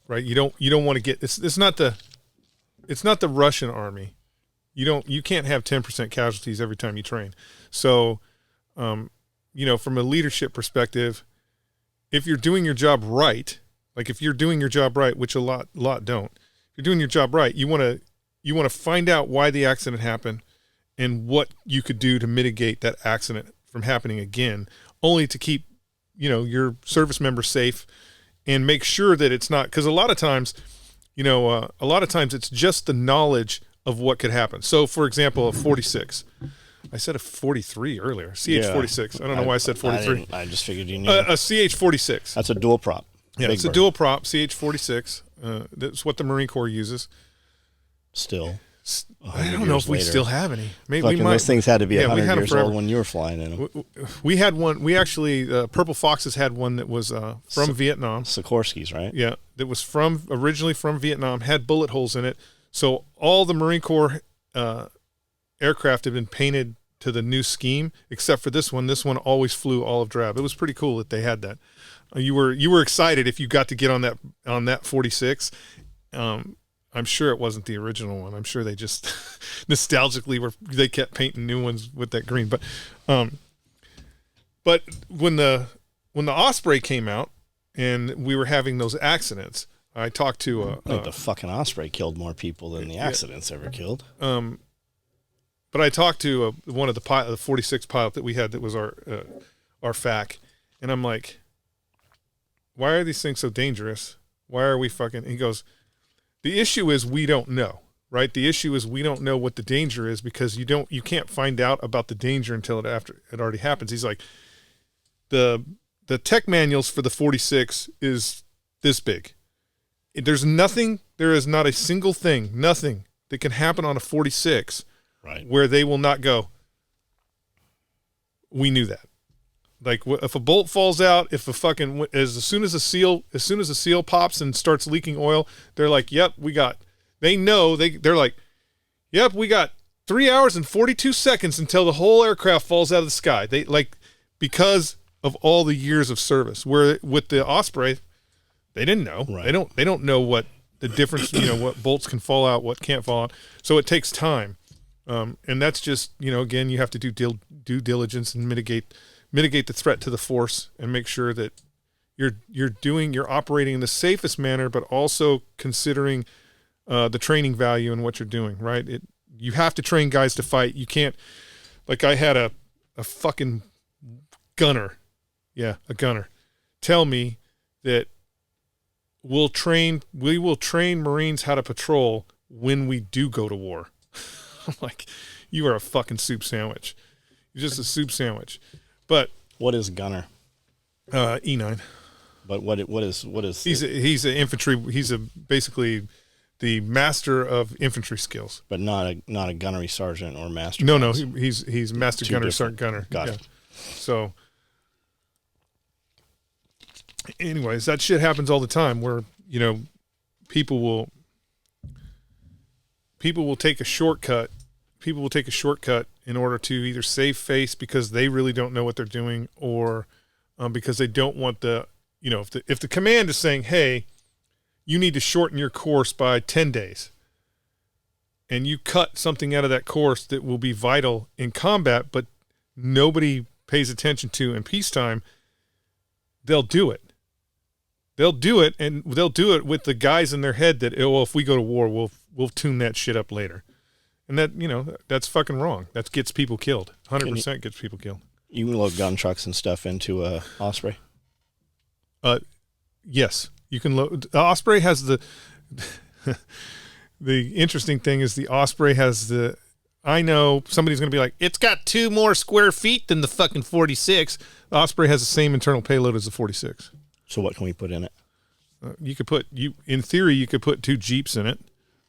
Speaker 3: right? You don't want to get it's not the Russian army. You can't have 10% casualties every time you train. So, from a leadership perspective, if you're doing your job right, which a lot don't, if you're doing your job right, you want to find out why the accident happened and what you could do to mitigate that accident from happening again, only to keep, your service members safe and make sure that it's not, because a lot of times it's just the knowledge of what could happen. So, for example, a 46. I said a 43 earlier. CH46. I don't know why I said 43.
Speaker 2: I just figured you knew.
Speaker 3: A CH46.
Speaker 2: That's a dual prop.
Speaker 3: Yeah, it's a dual prop, CH46. That's what the Marine Corps uses.
Speaker 2: Still.
Speaker 3: I don't know if we still have any. Maybe we might.
Speaker 2: Those things had to be 100 years
Speaker 3: forever.
Speaker 2: old when you were flying in them.
Speaker 3: We had one. We actually, Purple Foxes had one that was from Vietnam.
Speaker 2: Sikorsky's, right?
Speaker 3: Yeah, that was originally from Vietnam, had bullet holes in it. So all the Marine Corps aircraft had been painted to the new scheme, except for this one. This one always flew olive drab. It was pretty cool that they had that. You were excited if you got to get on that 46. I'm sure it wasn't the original one. I'm sure they just nostalgically they kept painting new ones with that green. But when the Osprey came out and we were having those accidents, I talked to
Speaker 2: the fucking Osprey killed more people than the accidents ever killed.
Speaker 3: But I talked to one of the 46 pilot that we had that was our FAC, and I'm like, why are these things so dangerous? Why are we fucking? He goes, the issue is we don't know, right? The issue is we don't know what the danger is because you can't find out about the danger until after it already happens. He's like, the tech manuals for the 46 is this big. There is not a single thing, nothing that can happen on a 46 where they will not go, we knew that. Like if a bolt falls out, if a fucking as soon as a seal pops and starts leaking oil, they're like, "Yep, we got." They're like, "Yep, we got 3 hours and 42 seconds until the whole aircraft falls out of the sky." They because of all the years of service. Where with the Osprey, they didn't know. Right. They don't know what the difference. What bolts can fall out, what can't fall out. So it takes time, and that's just again you have to do due diligence and mitigate the threat to the force and make sure that you're operating in the safest manner, but also considering the training value and what you're doing, right? You have to train guys to fight. You can't, like I had a fucking gunner. Yeah, a gunner. Tell me that we will train Marines how to patrol when we do go to war. I'm like, you are a fucking soup sandwich. You're just a soup sandwich. But
Speaker 2: what is gunner?
Speaker 3: E9.
Speaker 2: But what is?
Speaker 3: He's an infantry. He's basically the master of infantry skills.
Speaker 2: But not a gunnery sergeant or master.
Speaker 3: No, he's master gunner, sergeant gunner.
Speaker 2: Got it.
Speaker 3: So, anyways, that shit happens all the time. Where people will take a shortcut. People will take a shortcut in order to either save face because they really don't know what they're doing, or because they don't want if the command is saying, hey, you need to shorten your course by 10 days, and you cut something out of that course that will be vital in combat, but nobody pays attention to in peacetime, they'll do it. They'll do it, and they'll do it with the guys in their head that, if we go to war, we'll tune that shit up later. And that, that's fucking wrong. That gets people killed. 100% gets people killed. You
Speaker 2: can load gun trucks and stuff into a Osprey?
Speaker 3: Yes. You can load. The Osprey has the interesting thing is the Osprey has I know somebody's going to be like, it's got 2 more square feet than the fucking 46. The Osprey has the same internal payload as the 46.
Speaker 2: So what can we put in it?
Speaker 3: In theory, you could put 2 Jeeps in it.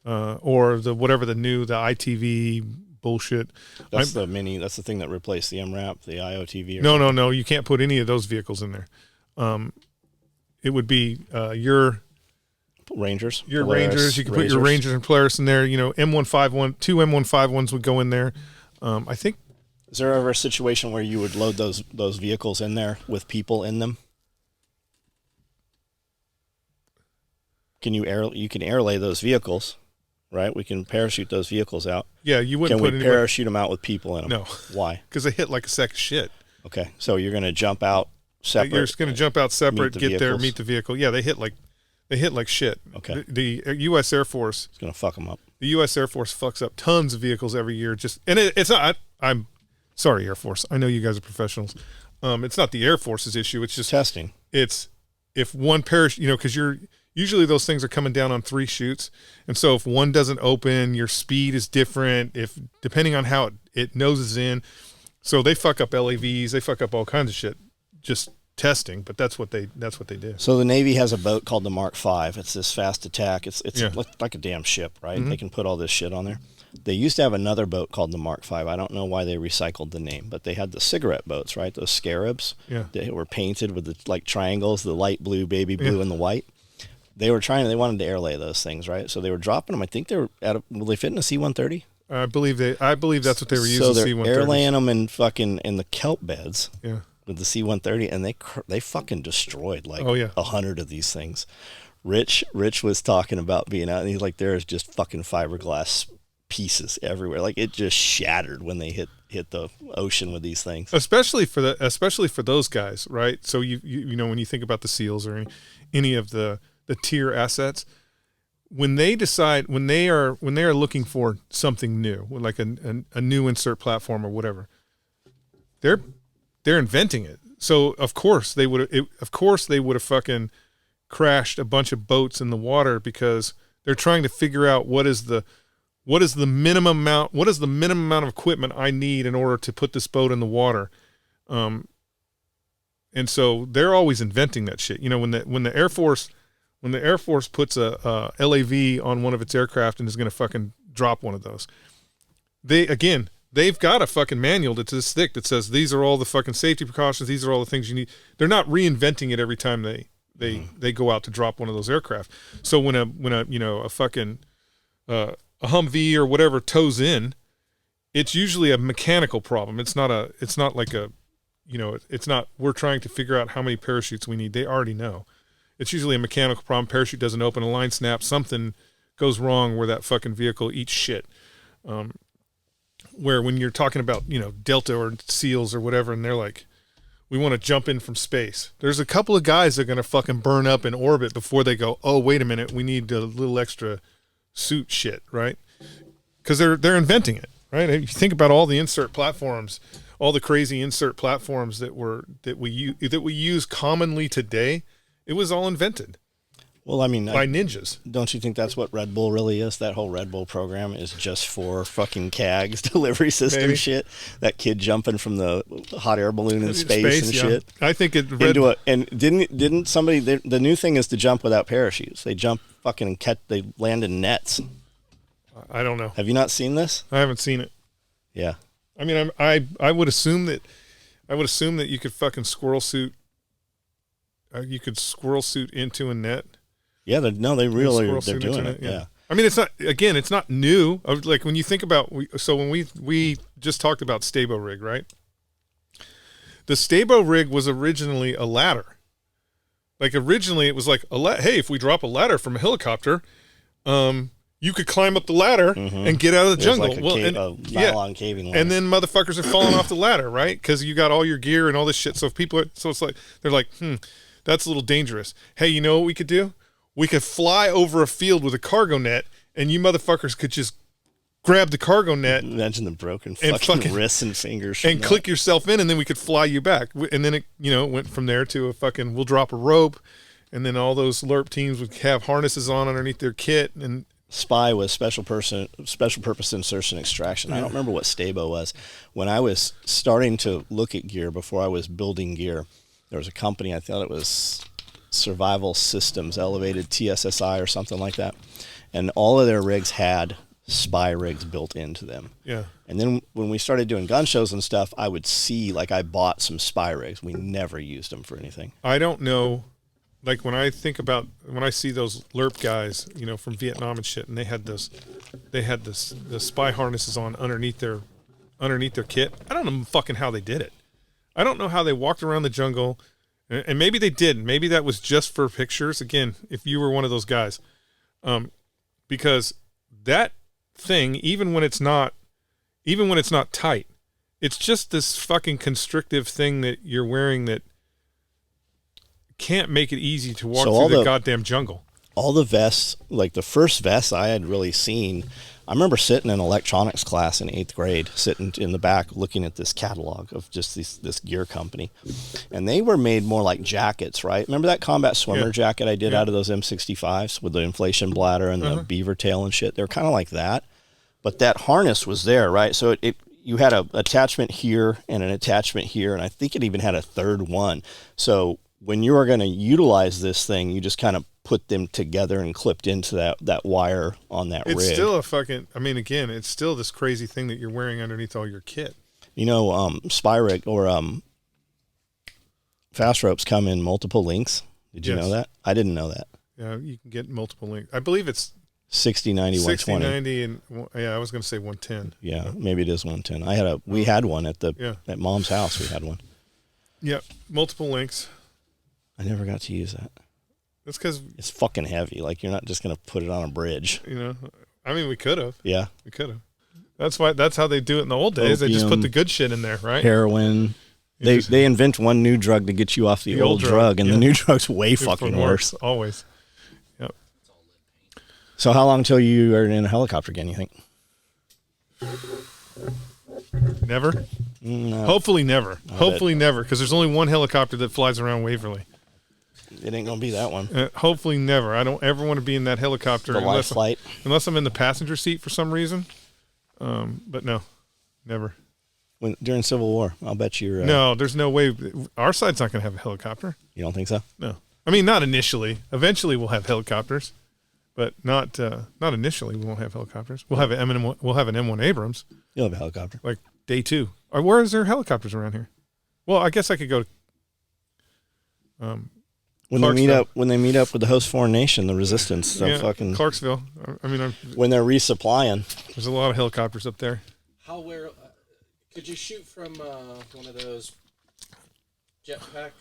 Speaker 3: Or the ITV bullshit.
Speaker 2: That's the mini. That's the thing that replaced the MRAP, the IOTV.
Speaker 3: No. You can't put any of those vehicles in there. It would be your
Speaker 2: Rangers.
Speaker 3: Your Polaris, Rangers. You can put your Rangers and Polaris in there. M151, 2 M151s would go in there. I think.
Speaker 2: Is there ever a situation where you would load those vehicles in there with people in them? You can airlay those vehicles, right? We can parachute those vehicles out.
Speaker 3: Yeah, you wouldn't.
Speaker 2: Can we parachute them out with people in them?
Speaker 3: No.
Speaker 2: Why?
Speaker 3: Because they hit like a sack of shit.
Speaker 2: Okay, so you're going to jump out separate.
Speaker 3: You're just going to jump out separate, get there, meet the vehicle. Yeah, they hit like shit.
Speaker 2: Okay.
Speaker 3: The U.S. Air Force.
Speaker 2: It's going to fuck them up.
Speaker 3: The U.S. Air Force fucks up tons of vehicles every year. It's not. I'm sorry, Air Force. I know you guys are professionals. It's not the Air Force's issue. It's just
Speaker 2: testing.
Speaker 3: It's if one parachute, because usually those things are coming down on 3 chutes, and so if one doesn't open, your speed is different. Depending on how it noses in, so they fuck up LAVs, they fuck up all kinds of shit, just testing. But that's what they do.
Speaker 2: So the Navy has a boat called the Mark V. It's this fast attack. It's like a damn ship, right?
Speaker 3: Mm-hmm.
Speaker 2: They can put all this shit on there. They used to have another boat called the Mark V. I don't know why they recycled the name, but they had the cigarette boats, right? Those scarabs.
Speaker 3: Yeah.
Speaker 2: They were painted with the triangles, the light blue, baby blue, and the white. They wanted to airlay those things, right? So they were dropping them. I think they were will they fit in a C-130?
Speaker 3: I believe that's what they were using.
Speaker 2: So they're
Speaker 3: C-130s.
Speaker 2: airlaying them in the kelp beds.
Speaker 3: Yeah.
Speaker 2: With the C-130, and they fucking destroyed 100 of these things. Rich was talking about being out, and he's like, there's just fucking fiberglass pieces everywhere. Like, it just shattered when they hit the ocean with these things.
Speaker 3: Especially for those guys, right? So you know when you think about the SEALs or any of the tier assets, when they are looking for something new, like a new insert platform or whatever, they're inventing it. So of course they would have fucking crashed a bunch of boats in the water because they're trying to figure out what is the minimum amount of equipment I need in order to put this boat in the water. And so they're always inventing that shit. When the Air Force puts a LAV on one of its aircraft and is going to fucking drop one of those, they've got a fucking manual that's this thick that says these are all the fucking safety precautions. These are all the things you need. They're not reinventing it every time they go out to drop one of those aircraft. So when a fucking a Humvee or whatever tows in, it's usually a mechanical problem. It's not we're trying to figure out how many parachutes we need. They already know. It's usually a mechanical problem. Parachute doesn't open, a line snaps, something goes wrong where that fucking vehicle eats shit. Where when you're talking about, Delta or SEALs or whatever, and they're like, we want to jump in from space. There's a couple of guys that are going to fucking burn up in orbit before they go, oh, wait a minute, we need a little extra suit shit, right? Because they're inventing it, right? If you think about all the insert platforms, all the crazy insert platforms that we use commonly today, it was all invented.
Speaker 2: Well, I mean,
Speaker 3: by ninjas.
Speaker 2: Don't you think that's what Red Bull really is? That whole Red Bull program is just for fucking CAGs, delivery system
Speaker 3: Maybe.
Speaker 2: shit. That kid jumping from the hot air balloon in space and shit.
Speaker 3: I think it
Speaker 2: and didn't somebody? The new thing is to jump without parachutes. They jump fucking they land in nets.
Speaker 3: I don't know.
Speaker 2: Have you not seen this?
Speaker 3: I haven't seen it.
Speaker 2: Yeah.
Speaker 3: I mean, I would assume that you could fucking squirrel suit. You could squirrel suit into a net.
Speaker 2: Yeah, they're doing it. Yeah.
Speaker 3: I mean, it's not new. Like when you think about, when we just talked about Stabo rig, right? The Stabo rig was originally a ladder. Like originally it was like, hey, if we drop a ladder from a helicopter, you could climb up the ladder and get out of the jungle.
Speaker 2: Like a nylon caving ladder.
Speaker 3: And then motherfuckers are falling off the ladder, right? Because you got all your gear and all this shit. So it's like, they're like, that's a little dangerous. Hey, you know what we could do? We could fly over a field with a cargo net, and you motherfuckers could just grab the cargo net.
Speaker 2: Imagine the broken fucking wrists and fingers.
Speaker 3: And click yourself in, and then we could fly you back. And then it went from there to a fucking, we'll drop a rope, and then all those LERP teams would have harnesses on underneath their kit. And
Speaker 2: SPY was special purpose insertion extraction. I don't remember what Stabo was. When I was starting to look at gear before I was building gear, there was a company, I thought it was Survival Systems, Elevated TSSI or something like that. And all of their rigs had SPY rigs built into them. Yeah. And then when we started doing gun shows and stuff, I would see, like, I bought some SPY rigs. We never used them for anything.
Speaker 3: I don't know. Like when I see those LERP guys, from Vietnam and shit, and they had the SPY harnesses on underneath their kit. I don't know fucking how they did it. I don't know how they walked around the jungle, and maybe they did. Maybe that was just for pictures. Again, if you were one of those guys, because that thing, even when it's not tight, it's just this fucking constrictive thing that you're wearing that can't make it easy to walk through the goddamn jungle.
Speaker 2: all the vests, like the first vest I had really seen, I remember sitting in electronics class in 8th grade, sitting in the back looking at this catalog of just this gear company. And they were made more like jackets, right? Remember that combat swimmer jacket I did out of those M65s with the inflation bladder and the beaver tail and shit? They were kind of like that. But that harness was there, right? So you had a attachment here and an attachment here, and I think it even had a third one. So when you were going to utilize this thing, you just kind of put them together and clipped into that wire on that rig.
Speaker 3: It's still a fucking, I mean, again, it's still this crazy thing that you're wearing underneath all your kit.
Speaker 2: You know, spy rig or fast ropes come in multiple lengths. Did you know that? I didn't know that.
Speaker 3: Yeah, you can get multiple lengths. I believe it's
Speaker 2: 60, 90,
Speaker 3: 60,
Speaker 2: 120.
Speaker 3: 90, and I was going to say 110.
Speaker 2: Yeah, maybe it is 110. We had one at Mom's house. We had one.
Speaker 3: Yeah, multiple lengths.
Speaker 2: I never got to use that.
Speaker 3: That's because
Speaker 2: it's fucking heavy. Like, you're not just going to put it on a bridge.
Speaker 3: You know, I mean, we could have.
Speaker 2: Yeah.
Speaker 3: We could have. That's how they do it in the old days.
Speaker 2: Opium,
Speaker 3: they just put the good shit in there, right?
Speaker 2: Heroin. They invent one new drug to get you off the old drug, and the new drug's way fucking worse.
Speaker 3: Always. Yep.
Speaker 2: So how long till you are in a helicopter again, you think?
Speaker 3: Never.
Speaker 2: No.
Speaker 3: Hopefully never. Hopefully never, because there's only one helicopter that flies around Waverly.
Speaker 2: It ain't gonna be that one.
Speaker 3: Hopefully never. I don't ever want to be in that helicopter unless I'm in the passenger seat for some reason. But no, never.
Speaker 2: During Civil War, I'll bet you're.
Speaker 3: No, there's no way. Our side's not going to have a helicopter.
Speaker 2: You don't think so?
Speaker 3: No. I mean, not initially. Eventually, we'll have helicopters, but not initially. We won't have helicopters. We'll have an M1 Abrams.
Speaker 2: You'll have a helicopter.
Speaker 3: Like day 2. Or where is there helicopters around here? Well, I guess I could go to.
Speaker 2: When they meet up with the host foreign nation, the resistance, fucking
Speaker 3: Clarksville. I mean,
Speaker 2: when they're resupplying,
Speaker 3: there's a lot of helicopters up there.
Speaker 4: Where could you shoot from one of those jetpack?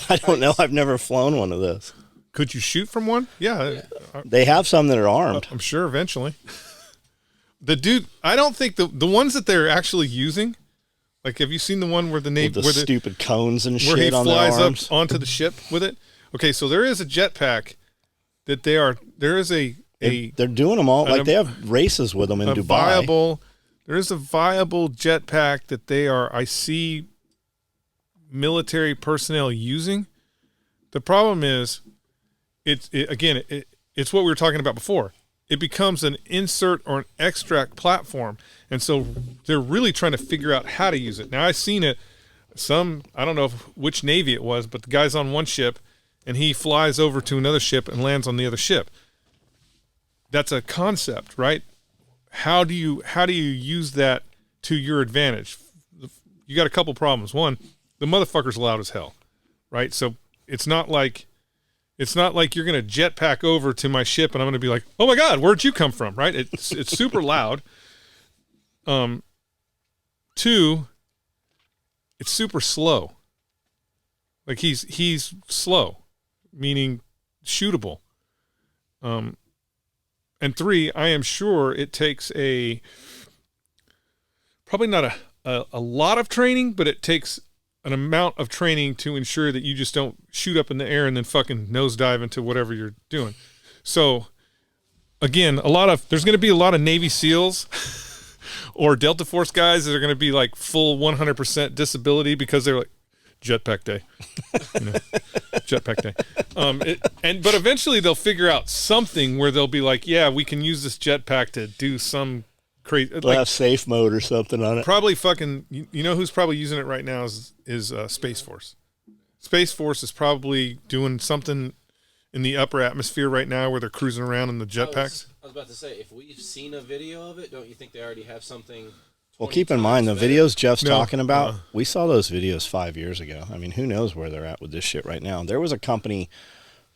Speaker 2: I don't know. I've never flown one of those.
Speaker 3: Could you shoot from one? Yeah.
Speaker 2: They have some that are armed.
Speaker 3: I'm sure eventually. I don't think the ones that they're actually using. Like, have you seen the one where the Navy,
Speaker 2: with the stupid cones and shit
Speaker 3: where he
Speaker 2: on their arms?
Speaker 3: flies up onto the ship with it? Okay, so there is a jetpack that there is
Speaker 2: they're doing them all. Like, they have races with them in Dubai.
Speaker 3: There is a viable jetpack that I see military personnel using. The problem is, it's what we were talking about before. It becomes an insert or an extract platform. And so they're really trying to figure out how to use it. Now, I've seen it. I don't know which Navy it was, but the guy's on one ship and he flies over to another ship and lands on the other ship. That's a concept, right? How do you use that to your advantage? You got a couple problems. One, the motherfucker's loud as hell, right? So it's not like you're going to jetpack over to my ship and I'm going to be like, "Oh my God, where'd you come from?" Right? It's super loud. 2, it's super slow. Like he's slow, meaning shootable. And 3, I am sure it takes probably not a lot of training, but it takes an amount of training to ensure that you just don't shoot up in the air and then fucking nosedive into whatever you're doing. So again, there's going to be a lot of Navy SEALs or Delta Force guys that are going to be like full 100% disability because they're like, jetpack day, jetpack day. But eventually they'll figure out something where they'll be like, yeah, we can use this jetpack to do some crazy.
Speaker 2: They'll have safe mode or something on it.
Speaker 3: Probably fucking. You know who's probably using it right now is Space Force. Space Force is probably doing something in the upper atmosphere right now where they're cruising around in the jetpacks.
Speaker 4: I was about to say, if we've seen a video of it, don't you think they already have something?
Speaker 2: Well, keep in mind, the videos Jeff's talking about, we saw those videos 5 years ago. I mean, who knows where they're at with this shit right now. There was a company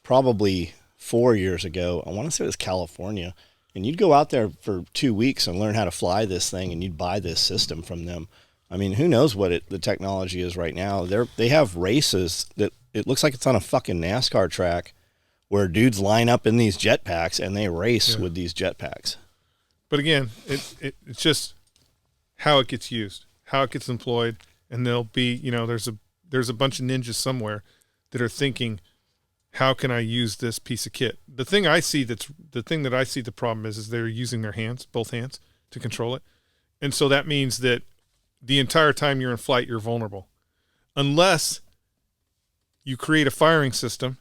Speaker 2: probably 4 years ago, I want to say it was California, and you'd go out there for 2 weeks and learn how to fly this thing, and you'd buy this system from them. I mean, who knows what the technology is right now. They have races that it looks like it's on a fucking NASCAR track where dudes line up in these jetpacks and they race with these jetpacks.
Speaker 3: But again, it's just how it gets used, how it gets employed, and there'll be, there's a bunch of ninjas somewhere that are thinking, how can I use this piece of kit? The thing that I see the problem is they're using their hands, both hands, to control it. And so that means that the entire time you're in flight, you're vulnerable. Unless you create a firing system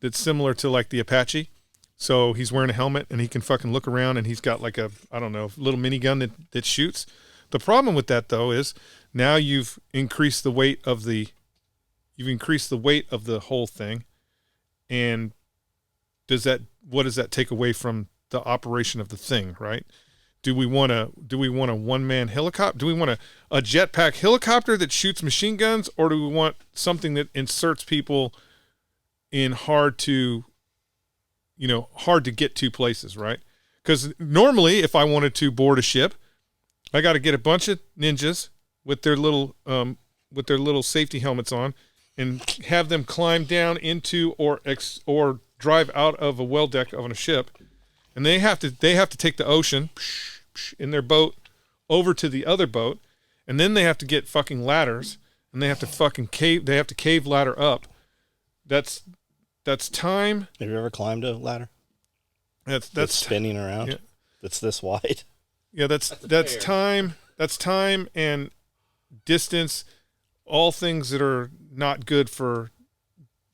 Speaker 3: that's similar to like the Apache. So he's wearing a helmet and he can fucking look around and he's got like a, I don't know, little minigun that shoots. The problem with that though is now you've increased the weight of the whole thing. And what does that take away from the operation of the thing, right? Do we want a one-man helicopter? Do we want a jetpack helicopter that shoots machine guns, or do we want something that inserts people in hard to get to places, right? Because normally, if I wanted to board a ship, I got to get a bunch of ninjas with their little safety helmets on, and have them climb down into or drive out of a well deck of a ship, and they have to take the ocean in their boat over to the other boat, and then they have to get fucking ladders, and they have to fucking cave ladder up. That's time.
Speaker 2: Have you ever climbed a ladder?
Speaker 3: That's
Speaker 2: spinning around.
Speaker 3: Yeah.
Speaker 2: That's this wide.
Speaker 3: Yeah, that's time. That's time and distance. All things that are not good for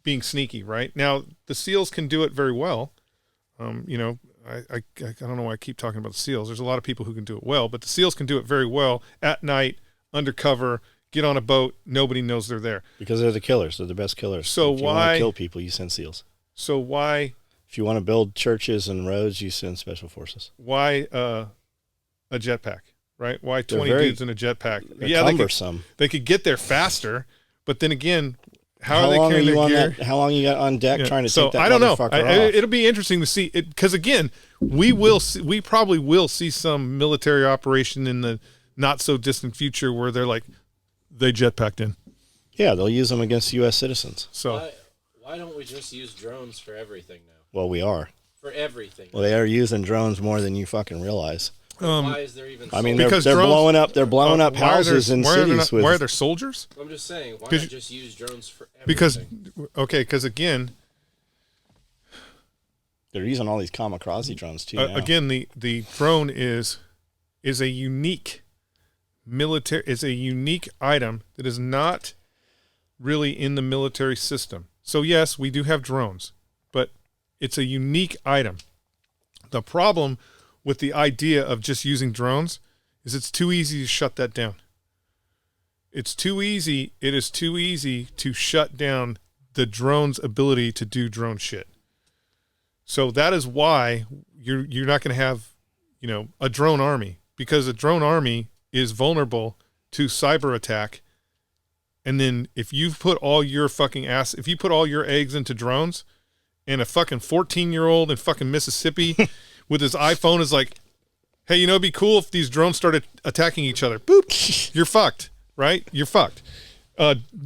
Speaker 3: being sneaky, right? Now, the SEALs can do it very well. I don't know why I keep talking about the SEALs. There's a lot of people who can do it well, but the SEALs can do it very well at night, undercover, get on a boat, nobody knows they're there.
Speaker 2: Because they're the killers. They're the best killers.
Speaker 3: So
Speaker 2: if you want to kill people, you send SEAls.
Speaker 3: So why?
Speaker 2: If you want to build churches and roads, you send special forces.
Speaker 3: Why a jetpack? Right? Why 20 dudes in a jetpack?
Speaker 2: Yeah, cumbersome.
Speaker 3: They could get there faster, but then again, how are they carrying their gear?
Speaker 2: How long you got on deck trying to take that
Speaker 3: I don't know.
Speaker 2: off?
Speaker 3: It'll be interesting to see it, because again, we probably will see some military operation in the not so distant future where they're like, they jetpacked in.
Speaker 2: Yeah, they'll use them against U.S. citizens.
Speaker 3: So
Speaker 4: why don't we just use drones for everything now?
Speaker 2: Well, we are.
Speaker 4: For everything.
Speaker 2: Well, they are using drones more than you fucking realize.
Speaker 4: Why is there even?
Speaker 2: I mean, they're blowing up. They're blowing up houses in cities.
Speaker 3: Why are there soldiers?
Speaker 4: I'm just saying, why not just use drones for everything?
Speaker 3: Because again,
Speaker 2: they're using all these kamikaze drones too. Now.
Speaker 3: Again, the drone is a unique item that is not really in the military system. So yes, we do have drones, but it's a unique item. The problem with the idea of just using drones is it's too easy to shut that down. It's too easy. It is too easy to shut down the drone's ability to do drone shit. So that is why you're not going to have, a drone army, because a drone army is vulnerable to cyber attack. And then if you put all your eggs into drones, and a fucking 14-year-old in fucking Mississippi with his iPhone is like, hey, it'd be cool if these drones started attacking each other. Boop, you're fucked, right? You're fucked.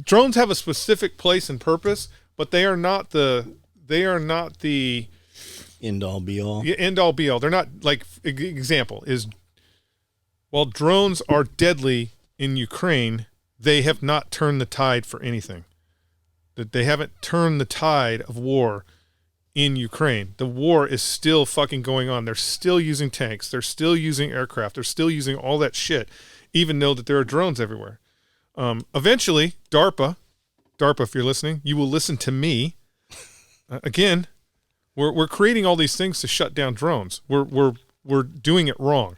Speaker 3: Drones have a specific place and purpose, but they are not the
Speaker 2: end all be all.
Speaker 3: Yeah, end all be all. They're not like, example is, while drones are deadly in Ukraine, they have not turned the tide for anything. That they haven't turned the tide of war in Ukraine. The war is still fucking going on. They're still using tanks. They're still using aircraft. They're still using all that shit, even though that there are drones everywhere. Eventually, DARPA, if you're listening, you will listen to me. Again, we're creating all these things to shut down drones. We're doing it wrong.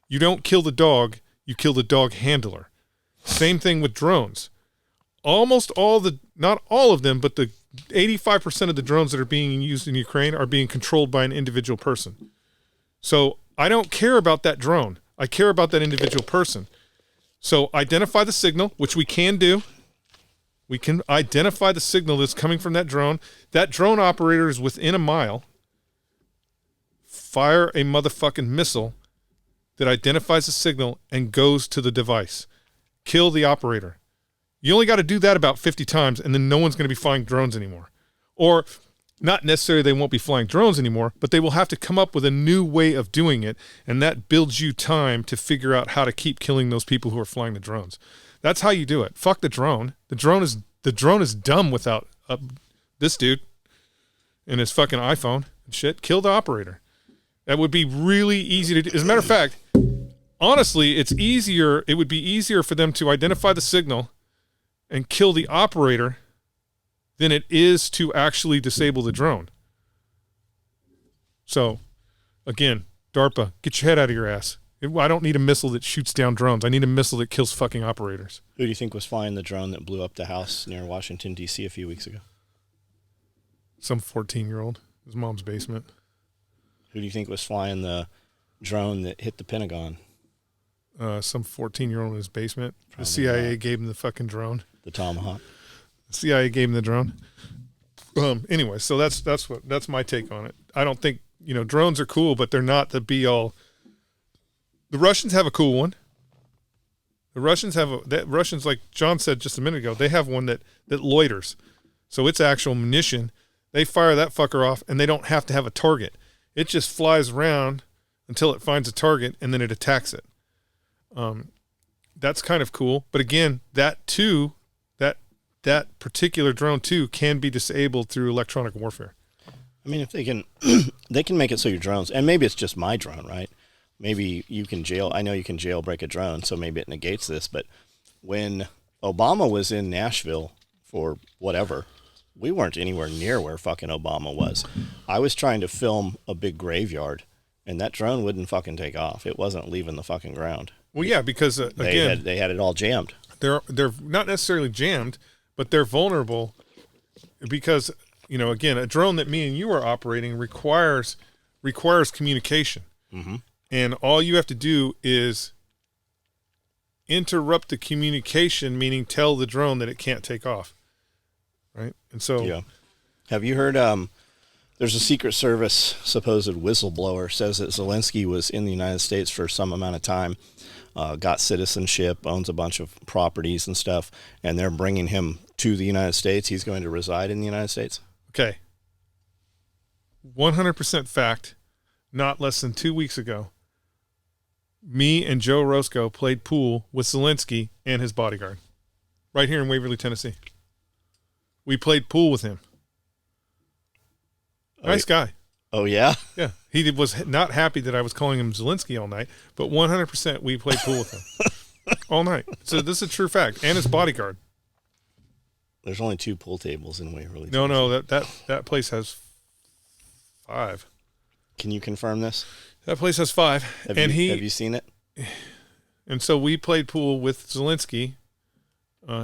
Speaker 3: You don't kill the dog, you kill the dog handler. Same thing with drones. Almost not all of them, but the 85% of the drones that are being used in Ukraine are being controlled by an individual person. So I don't care about that drone. I care about that individual person. So identify the signal, which we can do. We can identify the signal that's coming from that drone. That drone operator is within a mile. Fire a motherfucking missile that identifies the signal and goes to the device. Kill the operator. You only got to do that about 50 times, and then no one's going to be flying drones anymore. Or not necessarily they won't be flying drones anymore, but they will have to come up with a new way of doing it, and that builds you time to figure out how to keep killing those people who are flying the drones. That's how you do it. Fuck the drone. The drone is dumb without this dude. and his fucking iPhone and shit. Kill the operator. That would be really easy to do. As a matter of fact, honestly, it's easier. It would be easier for them to identify the signal and kill the operator than it is to actually disable the drone. So, again, DARPA, get your head out of your ass. I don't need a missile that shoots down drones. I need a missile that kills fucking operators.
Speaker 2: Who do you think was flying the drone that blew up the house near Washington, D.C. a few weeks ago?
Speaker 3: Some 14-year-old. His mom's basement.
Speaker 2: Who do you think was flying the drone that hit the Pentagon?
Speaker 3: Some 14-year-old in his basement.
Speaker 2: Probably
Speaker 3: the CIA
Speaker 2: not.
Speaker 3: gave him the fucking drone.
Speaker 2: The Tomahawk.
Speaker 3: The CIA gave him the drone. Anyway, so that's my take on it. I don't think, drones are cool, but they're not the be-all. The Russians have a cool one. The Russians Russians, like John said just a minute ago, they have one that loiters. So it's actual munition. They fire that fucker off, and they don't have to have a target. It just flies around until it finds a target, and then it attacks it. That's kind of cool. But again, that particular drone too can be disabled through electronic warfare.
Speaker 2: I mean, if they can, they can make it so your drones, and maybe it's just my drone, right? Maybe you can I know you can jailbreak a drone, so maybe it negates this. But when Obama was in Nashville for whatever, we weren't anywhere near where fucking Obama was. I was trying to film a big graveyard, and that drone wouldn't fucking take off. It wasn't leaving the fucking ground.
Speaker 3: Well, yeah, because again,
Speaker 2: they had it all jammed.
Speaker 3: They're not necessarily jammed, but they're vulnerable because, again, a drone that me and you are operating requires communication.
Speaker 2: Mm-hmm.
Speaker 3: And all you have to do is interrupt the communication, meaning tell the drone that it can't take off. Right? And so...
Speaker 2: Yeah. Have you heard, there's a Secret Service supposed whistleblower says that Zelensky was in the United States for some amount of time, got citizenship, owns a bunch of properties and stuff, and they're bringing him to the United States. He's going to reside in the United States.
Speaker 3: Okay. 100% fact, not less than 2 weeks ago, me and Joe Roscoe played pool with Zelensky and his bodyguard right here in Waverly, Tennessee. We played pool with him. Nice guy.
Speaker 2: Oh, yeah?
Speaker 3: Yeah. He was not happy that I was calling him Zelensky all night, but 100% we played pool with him all night. So this is a true fact. And his bodyguard.
Speaker 2: There's only 2 pool tables in Waverly.
Speaker 3: No, that place has 5.
Speaker 2: Can you confirm this?
Speaker 3: That place has 5.
Speaker 2: Have you seen it?
Speaker 3: And so we played pool with Zelensky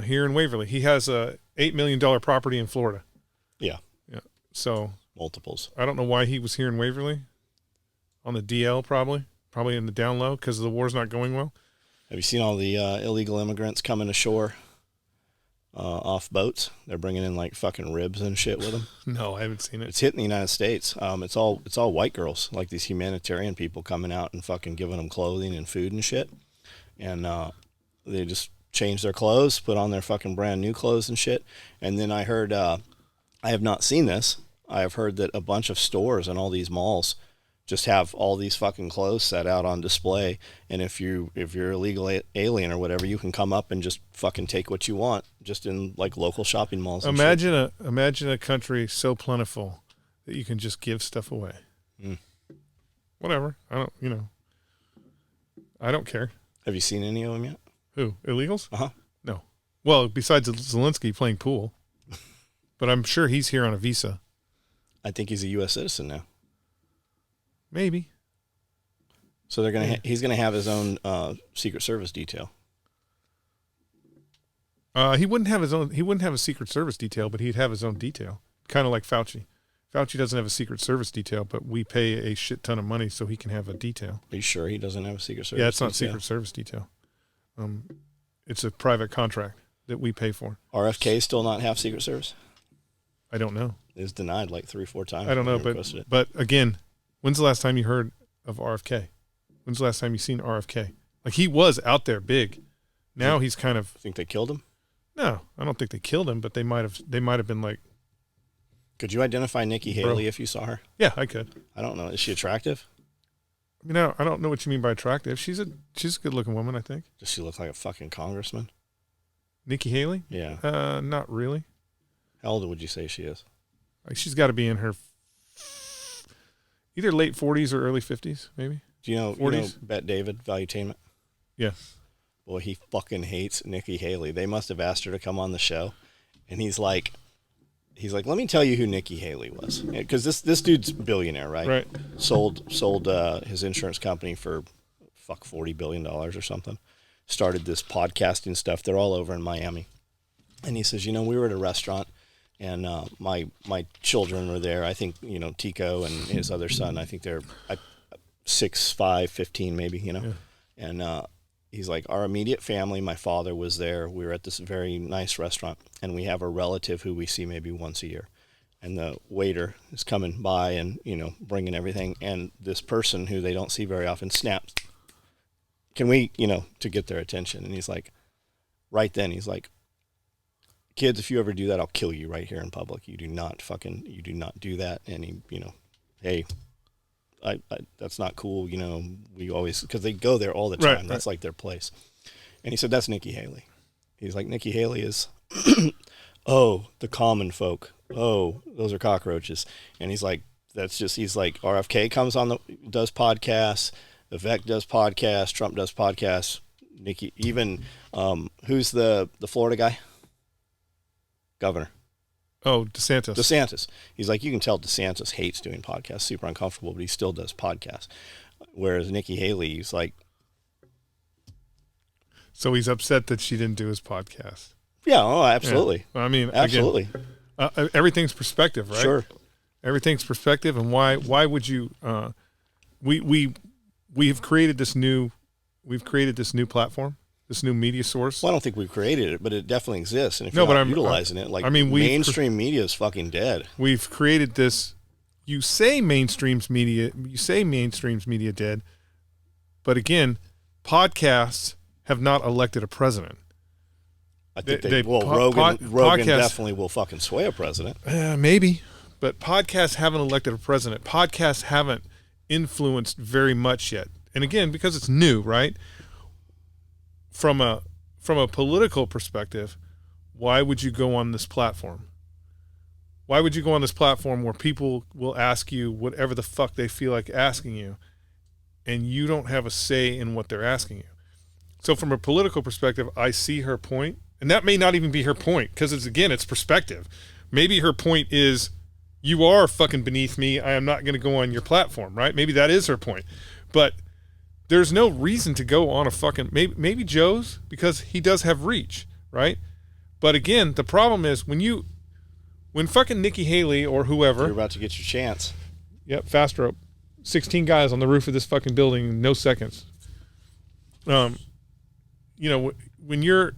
Speaker 3: here in Waverly. He has a $8 million property in Florida.
Speaker 2: Yeah.
Speaker 3: Yeah. So
Speaker 2: multiples.
Speaker 3: I don't know why he was here in Waverly. On the DL, probably in the down low because the war's not going well.
Speaker 2: Have you seen all the illegal immigrants coming ashore off boats? They're bringing in like fucking ribs and shit with them.
Speaker 3: No, I haven't seen it.
Speaker 2: It's hitting the United States. It's all white girls, like these humanitarian people coming out and fucking giving them clothing and food and shit. And they just change their clothes, put on their fucking brand new clothes and shit. And then I heard, I have not seen this. I have heard that a bunch of stores and all these malls just have all these fucking clothes set out on display. And if you're illegal alien or whatever, you can come up and just fucking take what you want, just in like local shopping malls. And
Speaker 3: imagine a country so plentiful that you can just give stuff away.
Speaker 2: Mm.
Speaker 3: Whatever. I don't care.
Speaker 2: Have you seen any of them yet?
Speaker 3: Who? Illegals?
Speaker 2: Uh-huh.
Speaker 3: No. Well, besides Zelensky playing pool. But I'm sure he's here on a visa.
Speaker 2: I think he's a U.S. citizen now.
Speaker 3: Maybe.
Speaker 2: So he's gonna have his own Secret Service detail.
Speaker 3: He wouldn't have a Secret Service detail, but he'd have his own detail. Kind of like Fauci. Fauci doesn't have a Secret Service detail, but we pay a shit ton of money so he can have a detail.
Speaker 2: Are you sure he doesn't have a Secret Service?
Speaker 3: Yeah, it's not
Speaker 2: detail?
Speaker 3: Secret Service detail. It's a private contract that we pay for.
Speaker 2: RFK still not have Secret Service?
Speaker 3: I don't know.
Speaker 2: It was denied like 3 or 4 times.
Speaker 3: I don't know, but again, when's the last time you heard of RFK? When's the last time you seen RFK? Like, he was out there big. Now he's kind of...
Speaker 2: Think they killed him?
Speaker 3: No, I don't think they killed him, but they might have been like...
Speaker 2: Could you identify Nikki Haley if you saw her?
Speaker 3: Yeah, I could.
Speaker 2: I don't know. Is she attractive?
Speaker 3: I don't know what you mean by attractive. She's a good-looking woman, I think.
Speaker 2: Does she look like a fucking congressman?
Speaker 3: Nikki Haley?
Speaker 2: Yeah.
Speaker 3: Not really.
Speaker 2: How old would you say she is?
Speaker 3: Like, she's got to be in her either late 40s or early 50s, maybe.
Speaker 2: Do you know
Speaker 3: 40s?
Speaker 2: Bet David, Valuetainment?
Speaker 3: Yeah.
Speaker 2: Boy, he fucking hates Nikki Haley. They must have asked her to come on the show. And he's like, let me tell you who Nikki Haley was. Because this dude's a billionaire, right?
Speaker 3: Right.
Speaker 2: Sold his insurance company for $40 billion or something. Started this podcasting stuff. They're all over in Miami. And he says, we were at a restaurant and my children were there. I think, Tico and his other son, I think they're 6, 5, 15 maybe, Yeah. And he's like, our immediate family, my father was there. We were at this very nice restaurant, and we have a relative who we see maybe once a year. And the waiter is coming by and, bringing everything. And this person who they don't see very often snaps, can we, to get their attention. And he's like, right then, he's like, kids, if you ever do that, I'll kill you right here in public. You do not do that. And he, hey, I that's not cool. We always, because they go there all the time.
Speaker 3: Right,
Speaker 2: that's like their place. And he said, that's Nikki Haley. He's like, Nikki Haley is, oh, the common folk. Oh, those are cockroaches. And he's like, he's like, RFK does podcasts. Vivek does podcasts. Trump does podcasts. Nikki, even, who's the Florida guy? Governor.
Speaker 3: Oh, DeSantis. He's like, you can tell DeSantis hates doing podcasts, super uncomfortable, but he still does podcasts. Whereas Nikki Haley, he's like. So he's upset that she didn't do his podcast.
Speaker 2: Yeah, absolutely.
Speaker 3: Yeah. I mean,
Speaker 2: absolutely.
Speaker 3: Again, everything's perspective, right?
Speaker 2: Sure.
Speaker 3: Everything's perspective, and why would you? We've created this new platform. This new media source.
Speaker 2: Well, I don't think we've created it, but it definitely exists. And if you're not utilizing it, mainstream media is fucking dead.
Speaker 3: We've created this. You say mainstream media dead, but again, podcasts have not elected a president.
Speaker 2: I think Rogan definitely will fucking sway a president.
Speaker 3: Maybe, but podcasts haven't elected a president. Podcasts haven't influenced very much yet. And again, because it's new, right? From a political perspective, why would you go on this platform? Why would you go on this platform where people will ask you whatever the fuck they feel like asking you, and you don't have a say in what they're asking you? So from a political perspective, I see her point, and that may not even be her point, because it's perspective. Maybe her point is, you are fucking beneath me. I am not going to go on your platform, right? Maybe that is her point. But there's no reason to go on a fucking, maybe Joe's, because he does have reach, right? But again, the problem is when fucking Nikki Haley or whoever.
Speaker 2: You're about to get your chance.
Speaker 3: Yep, fast rope. 16 guys on the roof of this fucking building in no seconds. When you're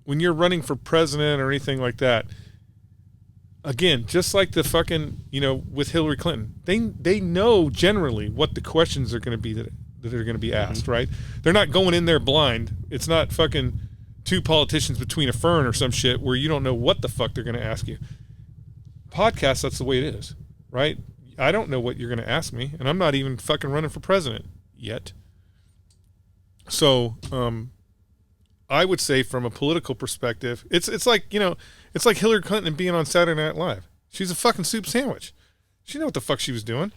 Speaker 3: running for president or anything like that, again, just like the fucking, with Hillary Clinton, they know generally what the questions are going to be that are going to be asked, right? They're not going in there blind. It's not fucking two politicians between a fern or some shit where you don't know what the fuck they're going to ask you. Podcasts, that's the way it is, right? I don't know what you're going to ask me, and I'm not even fucking running for president yet. So, I would say from a political perspective, it's like Hillary Clinton being on Saturday Night Live. She's a fucking soup sandwich. She knew what the fuck she was doing,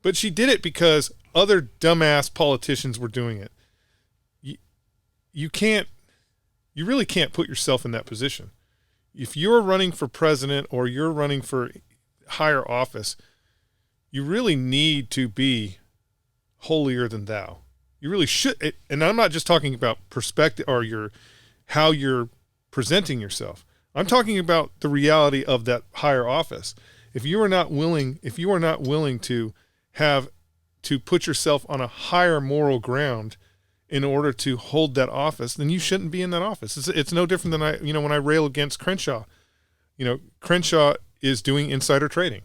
Speaker 3: but she did it because other dumbass politicians were doing it. You really can't put yourself in that position. If you're running for president or you're running for higher office, you really need to be holier than thou. You really should, and I'm not just talking about perspective or how you're presenting yourself. I'm talking about the reality of that higher office. If you are not willing to put yourself on a higher moral ground in order to hold that office, then you shouldn't be in that office. It's no different than when I rail against Crenshaw. Crenshaw is doing insider trading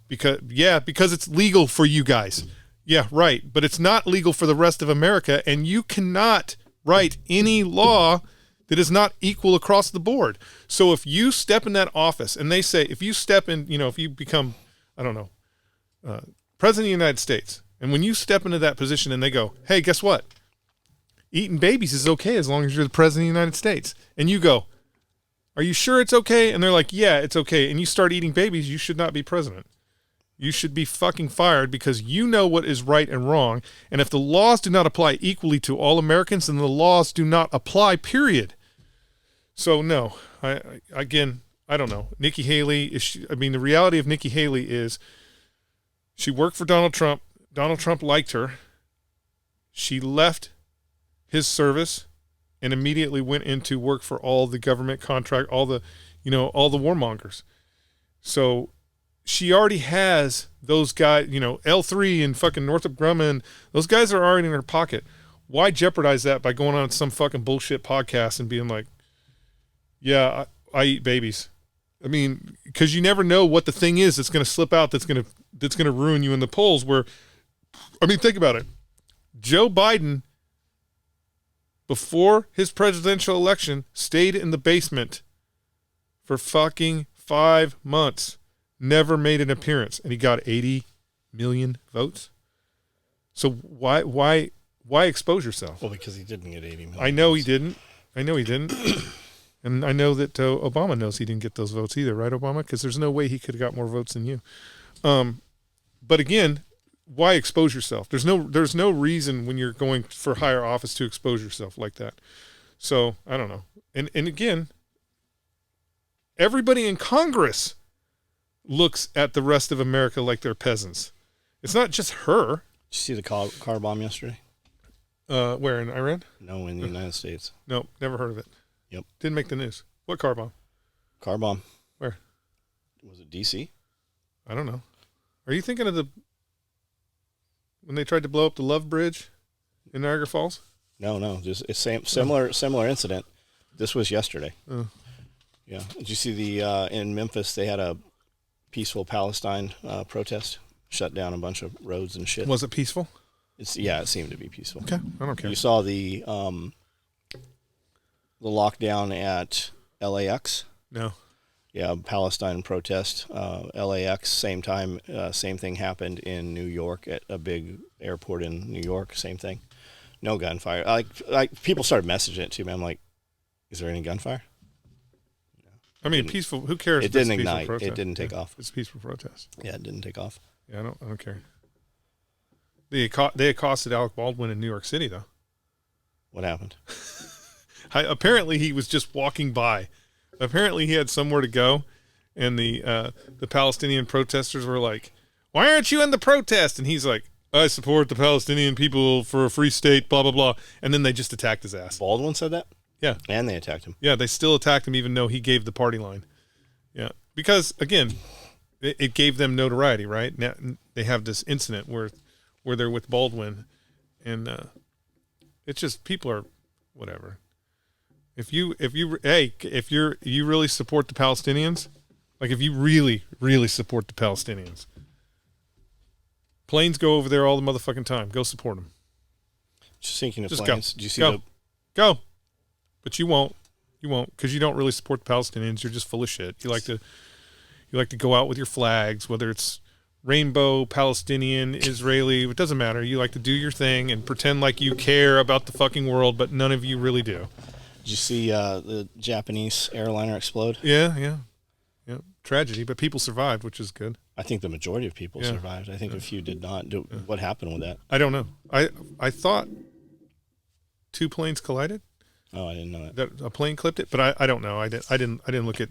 Speaker 3: because it's legal for you guys. Yeah, right. But it's not legal for the rest of America, and you cannot write any law that is not equal across the board. So if you step in that office, and they say, if you step in, if you become, president of the United States, and when you step into that position and they go, hey, guess what? Eating babies is okay as long as you're the president of the United States. And you go, are you sure it's okay? And they're like, yeah, it's okay. And you start eating babies, you should not be president. You should be fucking fired because you know what is right and wrong. And if the laws do not apply equally to all Americans, then the laws do not apply, period. So, no. I don't know. Nikki Haley, the reality of Nikki Haley is she worked for Donald Trump. Donald Trump liked her. She left his service and immediately went into work for all the government contract, all the warmongers. So she already has those guys, L3 and fucking Northrop Grumman. Those guys are already in her pocket. Why jeopardize that by going on some fucking bullshit podcast and being like, yeah, I eat babies. I mean, because you never know what the thing is that's going to slip out that's going to ruin you in the polls. Think about it. Joe Biden, before his presidential election, stayed in the basement for fucking 5 months. Never made an appearance, and he got 80 million votes. So why expose yourself?
Speaker 2: Well, because he didn't get 80 million.
Speaker 3: I know he didn't. And I know that Obama knows he didn't get those votes either, right, Obama? Because there's no way he could have got more votes than you. But again, why expose yourself? There's no reason when you're going for higher office to expose yourself like that. So I don't know. And again, everybody in Congress looks at the rest of America like they're peasants. It's not just her.
Speaker 2: Did you see the car bomb yesterday?
Speaker 3: Where, in Iran?
Speaker 2: No, in the United States.
Speaker 3: No, never heard of it.
Speaker 2: Yep.
Speaker 3: Didn't make the news. What car bomb?
Speaker 2: Car bomb.
Speaker 3: Where?
Speaker 2: Was it D.C.?
Speaker 3: I don't know. Are you thinking of when they tried to blow up the Love Bridge in Niagara Falls?
Speaker 2: No, just a similar incident. This was yesterday.
Speaker 3: Oh.
Speaker 2: Yeah. Did you see in Memphis they had a peaceful Palestine protest, shut down a bunch of roads and shit.
Speaker 3: Was it peaceful?
Speaker 2: It seemed to be peaceful.
Speaker 3: Okay, I don't care.
Speaker 2: You saw the lockdown at LAX?
Speaker 3: No.
Speaker 2: Yeah, Palestine protest. LAX, same time, same thing happened in New York at a big airport in New York. Same thing. No gunfire. Like people started messaging it to me. I'm like, is there any gunfire?
Speaker 3: I mean, peaceful. Who cares?
Speaker 2: It didn't ignite. It didn't take off.
Speaker 3: It's a peaceful protest.
Speaker 2: Yeah, it didn't take off.
Speaker 3: Yeah, I don't care. They accosted Alec Baldwin in New York City, though.
Speaker 2: What happened?
Speaker 3: Apparently, he was just walking by. Apparently, he had somewhere to go, and the Palestinian protesters were like, "Why aren't you in the protest?" And he's like, "I support the Palestinian people for a free state." Blah blah blah. And then they just attacked his ass.
Speaker 2: Baldwin said that?
Speaker 3: Yeah.
Speaker 2: And they attacked him.
Speaker 3: Yeah, they still attacked him even though he gave the party line. Yeah. Because, again, it gave them notoriety, right? Now they have this incident where they're with Baldwin, and it's just people are whatever. If you really support the Palestinians, like if you really support the Palestinians, planes go over there all the motherfucking time. Go support them.
Speaker 2: Just thinking of
Speaker 3: just
Speaker 2: planes.
Speaker 3: Go.
Speaker 2: Did you see
Speaker 3: Go. But you won't, because you don't really support the Palestinians. You're just full of shit. You like to go out with your flags, whether it's rainbow, Palestinian, Israeli. It doesn't matter. You like to do your thing and pretend like you care about the fucking world, but none of you really do.
Speaker 2: Did you see the Japanese airliner explode?
Speaker 3: Yeah. Tragedy, but people survived, which is good.
Speaker 2: I think the majority of people survived. I think a few did not. What happened with that?
Speaker 3: I don't know. I thought 2 planes collided.
Speaker 2: Oh, I didn't know that.
Speaker 3: That a plane clipped it, but I don't know. I didn't look at.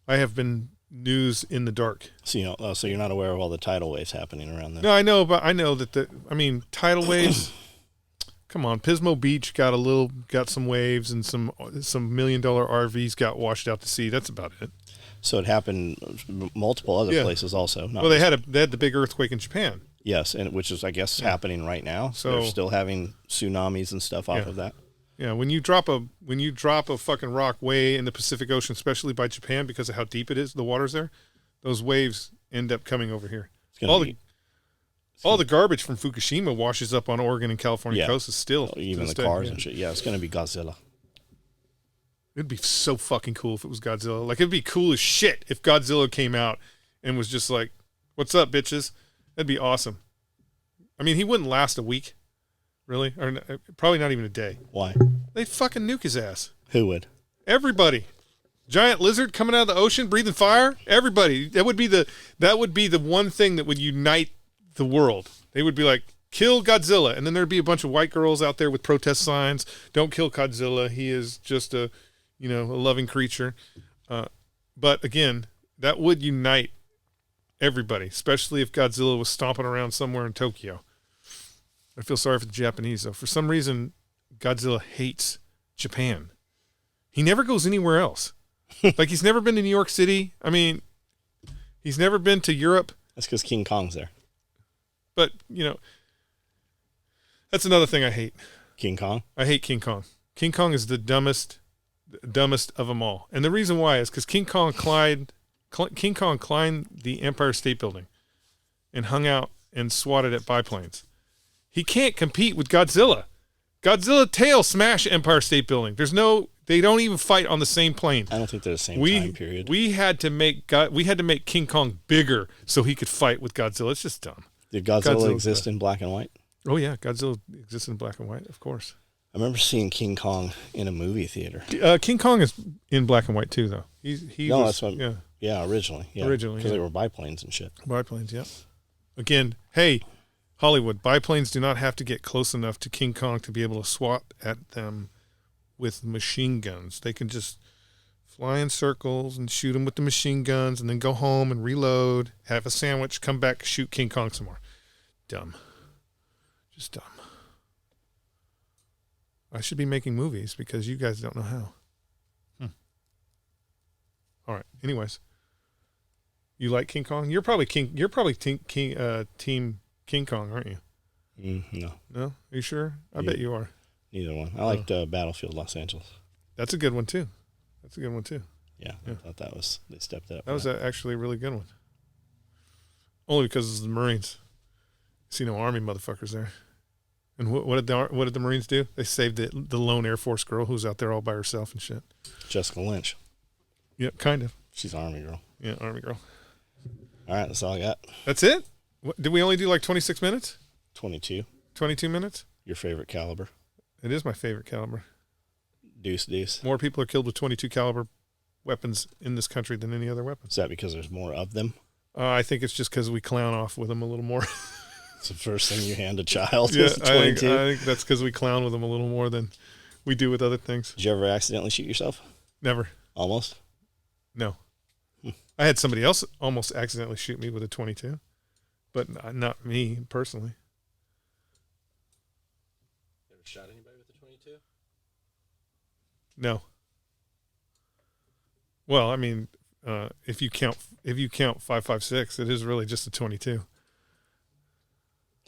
Speaker 3: I have been news in the dark.
Speaker 2: So so you're not aware of all the tidal waves happening around there.
Speaker 3: No, I know, but I know that tidal waves. Come on, Pismo Beach got some waves, and some $1 million RVs got washed out to sea. That's about it.
Speaker 2: So it happened multiple other places also.
Speaker 3: Well, they had the big earthquake in Japan.
Speaker 2: Yes, and which is I guess happening right now. So they're still having tsunamis and stuff off of that.
Speaker 3: Yeah, when you drop a fucking rock way in the Pacific Ocean, especially by Japan because of how deep it is, the water's there, those waves end up coming over here. All the garbage from Fukushima washes up on Oregon and California coast is still
Speaker 2: even the cars and shit. Yeah, it's going to be Godzilla.
Speaker 3: It'd be so fucking cool if it was Godzilla. Like, it'd be cool as shit if Godzilla came out and was just like, "What's up, bitches?" That'd be awesome. I mean, he wouldn't last a week. Really? Or probably not even a day.
Speaker 2: Why?
Speaker 3: They'd fucking nuke his ass.
Speaker 2: Who would?
Speaker 3: Everybody. Giant lizard coming out of the ocean, breathing fire. Everybody, that would be the one thing that would unite the world. They would be like, kill Godzilla, and then there'd be a bunch of white girls out there with protest signs. Don't kill Godzilla. He is just a loving creature. But again, that would unite everybody, especially if Godzilla was stomping around somewhere in Tokyo. I feel sorry for the Japanese, though. For some reason, Godzilla hates Japan. He never goes anywhere else. Like, he's never been to New York City. I mean, he's never been to Europe.
Speaker 2: That's because King Kong's there.
Speaker 3: But, that's another thing I hate.
Speaker 2: King Kong?
Speaker 3: I hate King Kong. King Kong is the dumbest of them all. And the reason why is because King Kong climbed the Empire State Building and hung out and swatted at biplanes. He can't compete with Godzilla. Godzilla tail smash Empire State Building. They don't even fight on the same plane.
Speaker 2: I don't think they're the same time period.
Speaker 3: We had to make King Kong bigger so he could fight with Godzilla. It's just dumb.
Speaker 2: Did Godzilla exist in black and white?
Speaker 3: Oh yeah, Godzilla exists in black and white, of course.
Speaker 2: I remember seeing King Kong in a movie theater.
Speaker 3: King Kong is in black and white too, though.
Speaker 2: Originally. Yeah.
Speaker 3: Originally,
Speaker 2: because they were biplanes and shit.
Speaker 3: Biplanes, yeah. Again, hey, Hollywood, biplanes do not have to get close enough to King Kong to be able to swat at them with machine guns. They can just fly in circles and shoot him with the machine guns and then go home and reload, have a sandwich, come back, shoot King Kong some more. Dumb. Just dumb. I should be making movies because you guys don't know how. All right. Anyways, you like King Kong? You're probably team King Kong, aren't you?
Speaker 2: No.
Speaker 3: No? Are you sure? I bet you are.
Speaker 2: Neither one. I liked Battlefield Los Angeles.
Speaker 3: That's a good one too.
Speaker 2: Yeah, I thought they stepped it up.
Speaker 3: That was actually a really good one. Only because it's the Marines. See no Army motherfuckers there. And what did the Marines do? They saved the lone Air Force girl who's out there all by herself and shit.
Speaker 2: Jessica Lynch.
Speaker 3: Yeah, kind of.
Speaker 2: She's an Army girl.
Speaker 3: Yeah, Army girl.
Speaker 2: All right, that's all I got.
Speaker 3: That's it? Did we only do like 26 minutes?
Speaker 2: 22.
Speaker 3: 22 minutes?
Speaker 2: Your favorite caliber?
Speaker 3: It is my favorite caliber.
Speaker 2: Deuce.
Speaker 3: More people are killed with 22 caliber weapons in this country than any other weapon.
Speaker 2: Is that because there's more of them?
Speaker 3: I think it's just because we clown off with them a little more.
Speaker 2: It's the first thing you hand a child.
Speaker 3: Yeah,
Speaker 2: is 22.
Speaker 3: I think that's because we clown with them a little more than we do with other things.
Speaker 2: Did you ever accidentally shoot yourself?
Speaker 3: Never.
Speaker 2: Almost?
Speaker 3: No. I had somebody else almost accidentally shoot me with a 22, but not me personally.
Speaker 4: Ever shot anybody with a 22?
Speaker 3: No. Well, I mean, if you count 5.56, it is really just a 22.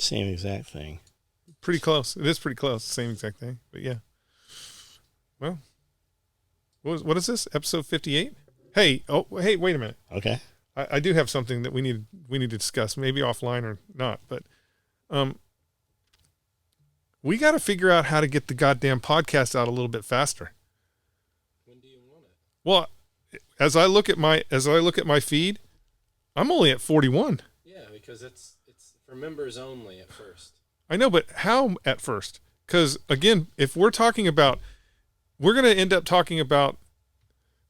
Speaker 2: Same exact thing.
Speaker 3: Pretty close. It is pretty close. Same exact thing. But yeah. Well, what is this? Episode 58? Hey, wait a minute.
Speaker 2: Okay.
Speaker 3: I do have something that we need to discuss, maybe offline or not, but we got to figure out how to get the goddamn podcast out a little bit faster.
Speaker 4: When do you want it?
Speaker 3: Well, as I look at my feed, I'm only at 41.
Speaker 4: Yeah, because it's for members only at first.
Speaker 3: I know, but how at first? Because again, if we're going to end up talking about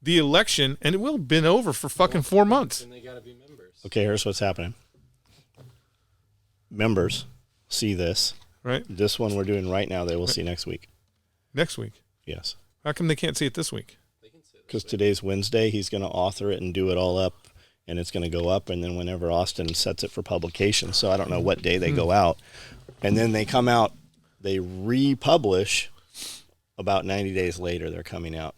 Speaker 3: the election, and it will have been over for fucking 4 months.
Speaker 4: And they got to be members.
Speaker 2: Okay, here's what's happening. Members see this.
Speaker 3: Right.
Speaker 2: This one we're doing right now, they will see next week.
Speaker 3: Next week?
Speaker 2: Yes.
Speaker 3: How come they can't see it this week?
Speaker 4: They can see it
Speaker 2: because today's Wednesday. He's going to author it and do it all up, and it's going to go up. And then whenever Austin sets it for publication, so I don't know what day they go out, and then they come out, they republish about 90 days later. They're coming out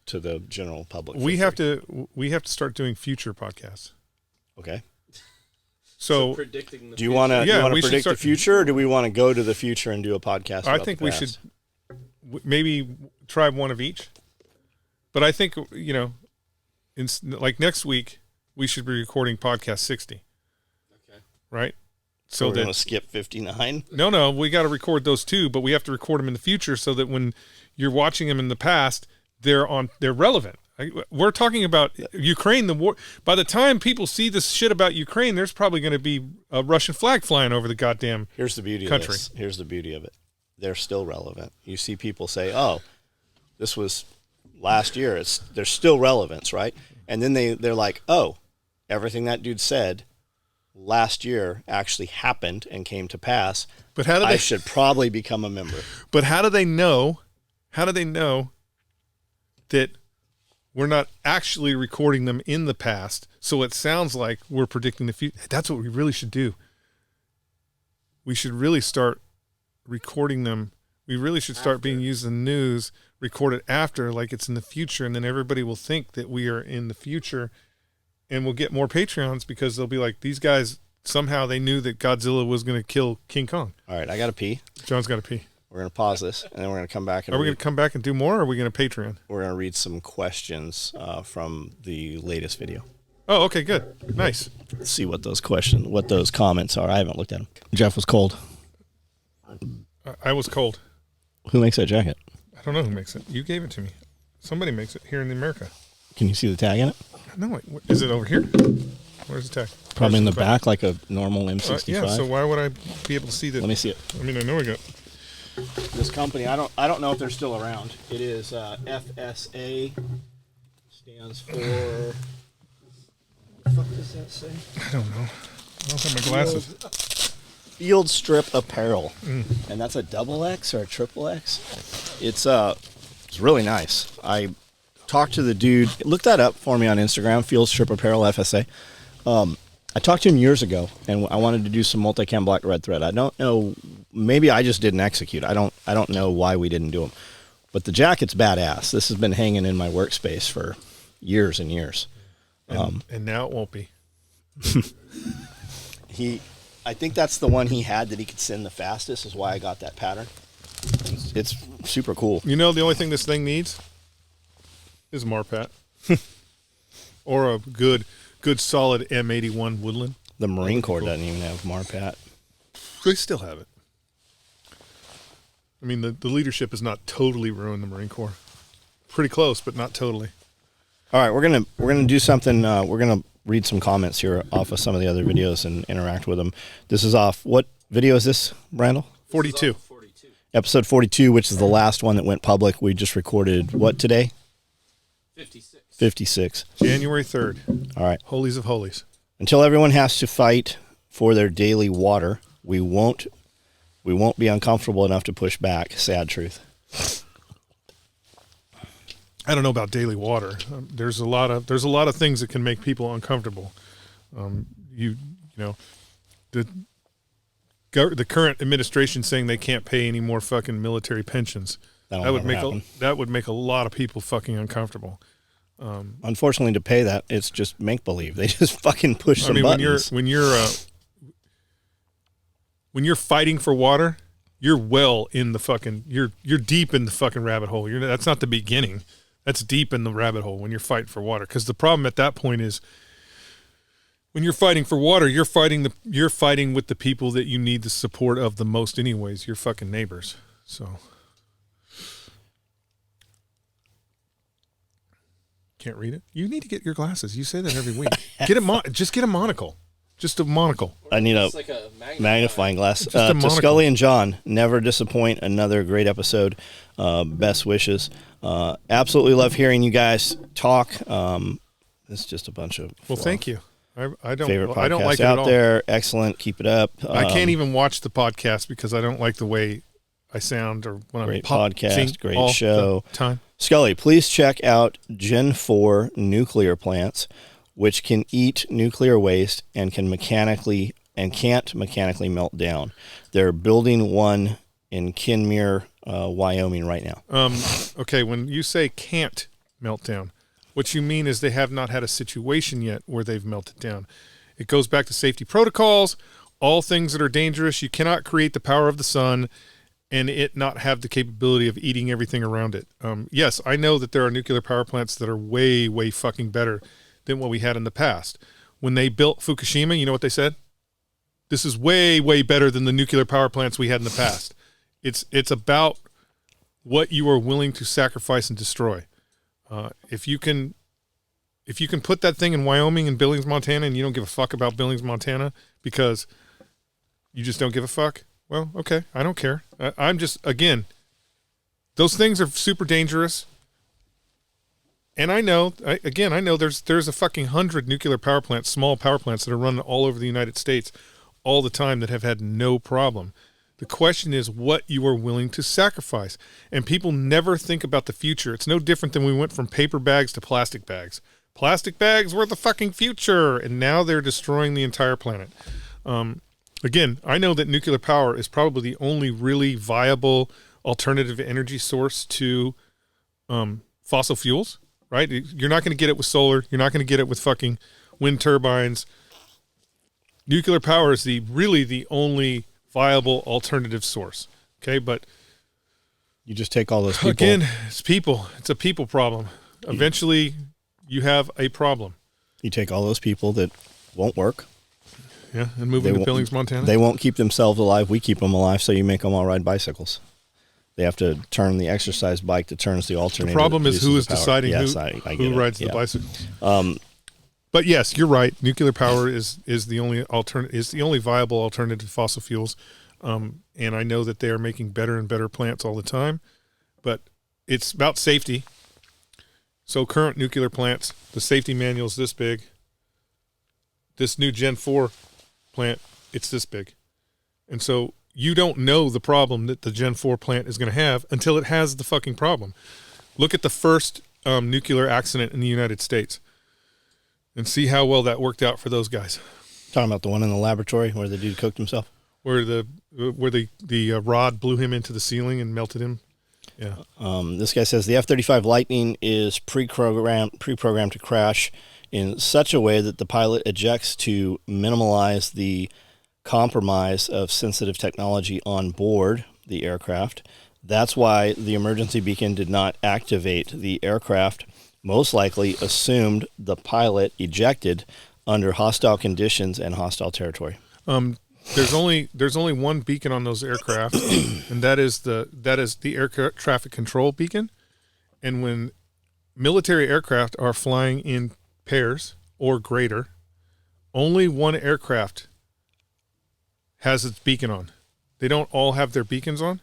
Speaker 2: to the general public.
Speaker 3: We have to start doing future podcasts.
Speaker 2: Okay.
Speaker 3: So
Speaker 4: predicting the
Speaker 2: do you want to predict the future, or do we want to go to the future and do a podcast?
Speaker 3: I think we should maybe try one of each. But I think, like next week, we should be recording podcast 60.
Speaker 4: Okay.
Speaker 3: Right?
Speaker 2: So we're going to skip 59?
Speaker 3: No, we got to record those too, but we have to record them in the future so that when you're watching them in the past, they're relevant. We're talking about Ukraine, the war. By the time people see this shit about Ukraine, there's probably going to be a Russian flag flying over the goddamn country.
Speaker 2: Here's the beauty of this. Here's the beauty of it. They're still relevant. You see people say, oh, this was last year. There's still relevance, right? And then they're like, oh, everything that dude said last year actually happened and came to pass.
Speaker 3: But how do they?
Speaker 2: I should probably become a member.
Speaker 3: But how do they know? How do they know that we're not actually recording them in the past? So it sounds like we're predicting the future. That's what we really should do. We should really start recording them. We really should start being used in the news, record it after, like it's in the future, and then everybody will think that we are in the future, and we'll get more Patreons because they'll be like, these guys, somehow they knew that Godzilla was going to kill King Kong.
Speaker 2: All right, I got to pee.
Speaker 3: John's got to pee.
Speaker 2: We're going to pause this, and then we're going to come back. And
Speaker 3: are we going to come back and do more, or are we going to Patreon?
Speaker 2: We're going to read some questions from the latest video.
Speaker 3: Oh, okay, good. Nice.
Speaker 2: Let's see what those comments are. I haven't looked at them. Jeff was cold.
Speaker 3: I was cold.
Speaker 2: Who makes that jacket?
Speaker 3: I don't know who makes it. You gave it to me. Somebody makes it here in America.
Speaker 2: Can you see the tag in it?
Speaker 3: No, wait, is it over here? Where's the tag?
Speaker 2: Probably in the back, like a normal M65.
Speaker 3: Yeah, so why would I be able to see that?
Speaker 2: Let me see it.
Speaker 3: I mean, I know I got
Speaker 2: this company. I don't know if they're still around. It is FSA. Stands for. What the fuck does that say?
Speaker 3: I don't know. I don't have my glasses.
Speaker 2: Field Strip Apparel, and that's a double X or a triple X. It's really nice. I talked to the dude. Look that up for me on Instagram. Field Strip Apparel FSA. I talked to him years ago, and I wanted to do some multicam black red thread. I don't know. Maybe I just didn't execute. I don't know why we didn't do them. But the jacket's badass. This has been hanging in my workspace for years and years.
Speaker 3: And now it won't be.
Speaker 2: I think that's the one he had that he could send the fastest, is why I got that pattern. It's super cool.
Speaker 3: You know, the only thing this thing needs is Marpat. Or a good solid M81 Woodland.
Speaker 2: The Marine Corps doesn't even have Marpat.
Speaker 3: They still have it. I mean, the leadership has not totally ruined the Marine Corps. Pretty close, but not totally.
Speaker 2: All right, we're gonna do something. We're gonna read some comments here off of some of the other videos and interact with them. This is off. What video is this, Randall?
Speaker 3: 42.
Speaker 4: 42.
Speaker 2: Episode 42, which is the last one that went public. We just recorded what today?
Speaker 4: 56.
Speaker 2: 56.
Speaker 3: January 3rd.
Speaker 2: All right.
Speaker 3: Holies of Holies.
Speaker 2: Until everyone has to fight for their daily water, we won't be uncomfortable enough to push back. Sad truth.
Speaker 3: I don't know about daily water. There's a lot of things that can make people uncomfortable. You know, the current administration saying they can't pay any more fucking military pensions. That would make a lot of people fucking uncomfortable.
Speaker 2: Unfortunately, to pay that, it's just make believe. They just fucking push some buttons.
Speaker 3: When you're fighting for water, you're well in the fucking you're deep in the fucking rabbit hole. That's not the beginning. That's deep in the rabbit hole when you're fighting for water. Because the problem at that point is, when you're fighting for water, you're fighting with the people that you need the support of the most, anyways. Your fucking neighbors. So can't read it. You need to get your glasses. You say that every week. Just get a monocle. Just a monocle.
Speaker 2: I need
Speaker 4: like a
Speaker 2: magnifying glass.
Speaker 3: Just a
Speaker 2: to Scully and John, never disappoint. Another great episode. Best wishes. Absolutely love hearing you guys talk. It's just a bunch of
Speaker 3: thank you. I don't
Speaker 2: favorite podcasts
Speaker 3: I don't like it
Speaker 2: out
Speaker 3: at all.
Speaker 2: there. Excellent. Keep it up.
Speaker 3: I can't even watch the podcast because I don't like the way I sound or when
Speaker 2: great
Speaker 3: I'm
Speaker 2: podcast. Great show.
Speaker 3: Time.
Speaker 2: Scully, please check out Gen 4 nuclear plants, which can eat nuclear waste and can't mechanically melt down. They're building one in Kenmare, Wyoming right now.
Speaker 3: Okay, when you say can't melt down, what you mean is they have not had a situation yet where they've melted down. It goes back to safety protocols, all things that are dangerous. You cannot create the power of the sun and it not have the capability of eating everything around it. Yes, I know that there are nuclear power plants that are way, way fucking better than what we had in the past. When they built Fukushima, you know what they said? This is way, way better than the nuclear power plants we had in the past. It's about what you are willing to sacrifice and destroy. If you can put that thing in Wyoming and Billings, Montana, and you don't give a fuck about Billings, Montana, because you just don't give a fuck, well, okay, I don't care. I'm just, again, those things are super dangerous. And I know there's a fucking 100 nuclear power plants, small power plants that are running all over the United States all the time that have had no problem. The question is what you are willing to sacrifice. And people never think about the future. It's no different than we went from paper bags to plastic bags. Plastic bags were the fucking future, and now they're destroying the entire planet. Again, I know that nuclear power is probably the only really viable alternative energy source to fossil fuels, right? You're not going to get it with solar. You're not going to get it with fucking wind turbines. Nuclear power is really the only viable alternative source. Okay, but
Speaker 2: you just take all those people.
Speaker 3: Again, it's people. It's a people problem. Eventually, you have a problem.
Speaker 2: You take all those people that won't work.
Speaker 3: Yeah, and move them to Billings, Montana.
Speaker 2: They won't keep themselves alive. We keep them alive, so you make them all ride bicycles. They have to turn the exercise bike that turns the alternator.
Speaker 3: The problem is who is deciding who rides the bicycle. But yes, you're right. Nuclear power is the only viable alternative to fossil fuels, and I know that they are making better and better plants all the time. But it's about safety. So current nuclear plants, the safety manual is this big. This new Gen 4 plant, it's this big, and so you don't know the problem that the Gen 4 plant is going to have until it has the fucking problem. Look at the first nuclear accident in the United States. And see how well that worked out for those guys.
Speaker 2: Talking about the one in the laboratory where the dude cooked himself?
Speaker 3: Where the rod blew him into the ceiling and melted him? Yeah.
Speaker 2: This guy says the F-35 Lightning is pre-programmed to crash in such a way that the pilot ejects to minimize the compromise of sensitive technology on board the aircraft. That's why the emergency beacon did not activate. The aircraft most likely assumed the pilot ejected under hostile conditions and hostile territory.
Speaker 3: There's only one beacon on those aircraft, and that is the air traffic control beacon. And when military aircraft are flying in pairs or greater, only one aircraft has its beacon on. They don't all have their beacons on,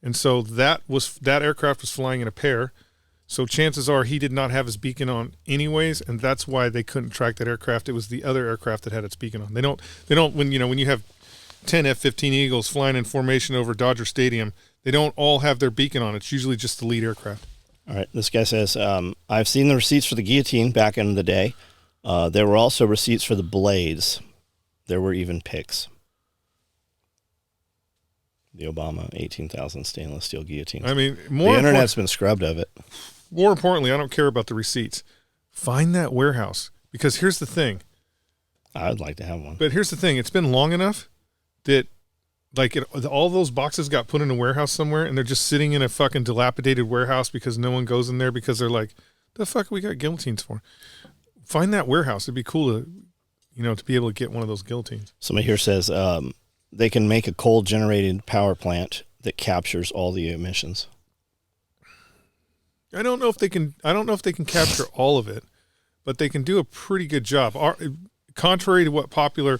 Speaker 3: and so that aircraft was flying in a pair. So chances are he did not have his beacon on anyways, and that's why they couldn't track that aircraft. It was the other aircraft that had its beacon on. They don't when you have 10 F-15 Eagles flying in formation over Dodger Stadium, they don't all have their beacon on. It's usually just the lead aircraft.
Speaker 2: All right, this guy says, I've seen the receipts for the guillotine back in the day. There were also receipts for the blades. There were even pics. The Obama 18,000 stainless steel guillotine.
Speaker 3: I mean,
Speaker 2: the internet's been scrubbed of it.
Speaker 3: More importantly, I don't care about the receipts. Find that warehouse, because here's the thing.
Speaker 2: I'd like to have one.
Speaker 3: But here's the thing. It's been long enough that all those boxes got put in a warehouse somewhere, and they're just sitting in a fucking dilapidated warehouse because no one goes in there because they're like, the fuck we got guillotines for? Find that warehouse. It'd be cool to be able to get one of those guillotines.
Speaker 2: Somebody here says they can make a coal-generated power plant that captures all the emissions.
Speaker 3: I don't know if they can capture all of it, but they can do a pretty good job. Contrary to what fucking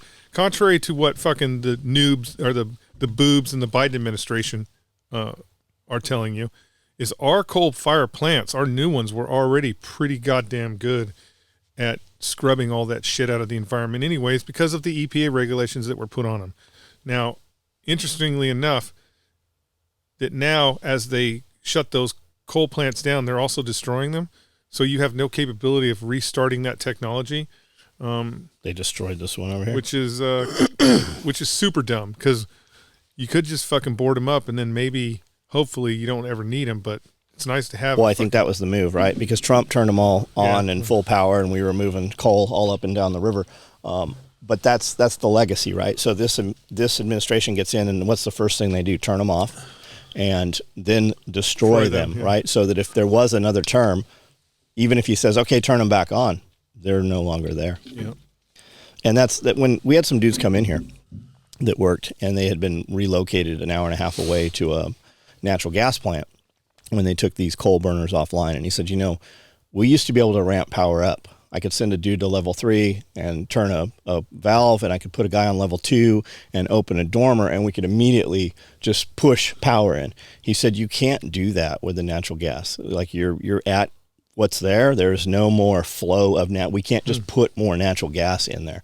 Speaker 3: the noobs or the boobs in the Biden administration are telling you, is our coal fire plants, our new ones, were already pretty goddamn good at scrubbing all that shit out of the environment anyways because of the EPA regulations that were put on them. Now, interestingly enough, that now as they shut those coal plants down, they're also destroying them. So you have no capability of restarting that technology.
Speaker 2: They destroyed this one over here,
Speaker 3: which is super dumb, because you could just fucking board them up and then maybe, hopefully, you don't ever need them. But it's nice to have.
Speaker 2: Well, I think that was the move, right? Because Trump turned them all on in full power, and we were moving coal all up and down the river. But that's the legacy, right? So this administration gets in, and what's the first thing they do? Turn them off, and then destroy them, right? So that if there was another term, even if he says, okay, turn them back on, they're no longer there.
Speaker 3: Yeah.
Speaker 2: And that's that. When we had some dudes come in here that worked, and they had been relocated an hour and a half away to a natural gas plant when they took these coal burners offline. And he said, we used to be able to ramp power up. I could send a dude to level 3 and turn a valve, and I could put a guy on level 2 and open a dormer, and we could immediately just push power in. He said, you can't do that with the natural gas. Like you're at what's there. There's no more flow of we can't just put more natural gas in there.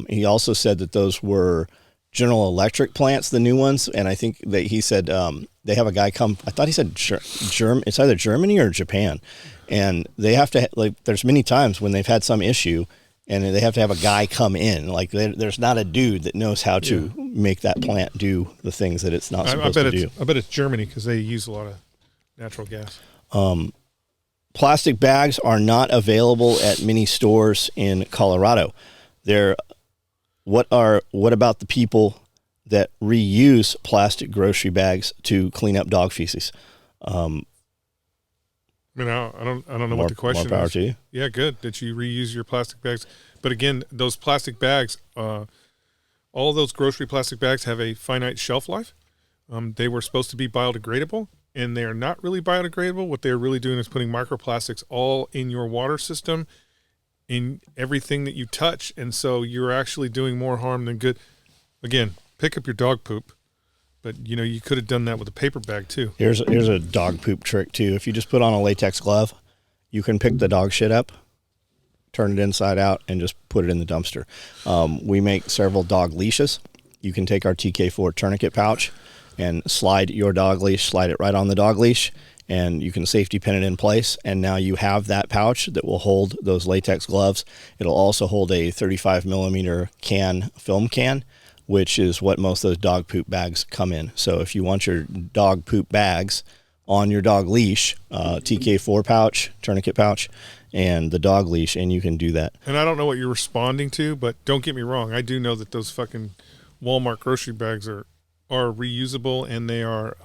Speaker 2: He also said that those were General Electric plants, the new ones, and I think that he said they have a guy come. I thought he said it's either Germany or Japan, and they have to there's many times when they've had some issue, and they have to have a guy come in. Like there's not a dude that knows how to make that plant do the things that it's not supposed to do.
Speaker 3: I bet it's Germany because they use a lot of natural gas.
Speaker 2: Plastic bags are not available at many stores in Colorado. What about the people that reuse plastic grocery bags to clean up dog feces?
Speaker 3: I don't know what the question
Speaker 2: more power
Speaker 3: is.
Speaker 2: To you.
Speaker 3: Yeah, good that you reuse your plastic bags. But again, those plastic bags, all those grocery plastic bags have a finite shelf life. They were supposed to be biodegradable, and they are not really biodegradable. What they're really doing is putting microplastics all in your water system, in everything that you touch, and so you're actually doing more harm than good. Again, pick up your dog poop, but you could have done that with a paper bag too.
Speaker 2: Here's a dog poop trick too. If you just put on a latex glove, you can pick the dog shit up, turn it inside out, and just put it in the dumpster. We make several dog leashes. You can take our TK4 tourniquet pouch and slide your dog leash, slide it right on the dog leash, and you can safety pin it in place, and now you have that pouch that will hold those latex gloves. It'll also hold a 35 millimeter film can, which is what most of those dog poop bags come in. So if you want your dog poop bags on your dog leash, TK4 pouch, tourniquet pouch, and the dog leash, and you can do that.
Speaker 3: And I don't know what you're responding to, but don't get me wrong. I do know that those fucking Walmart grocery bags are reusable, and they are...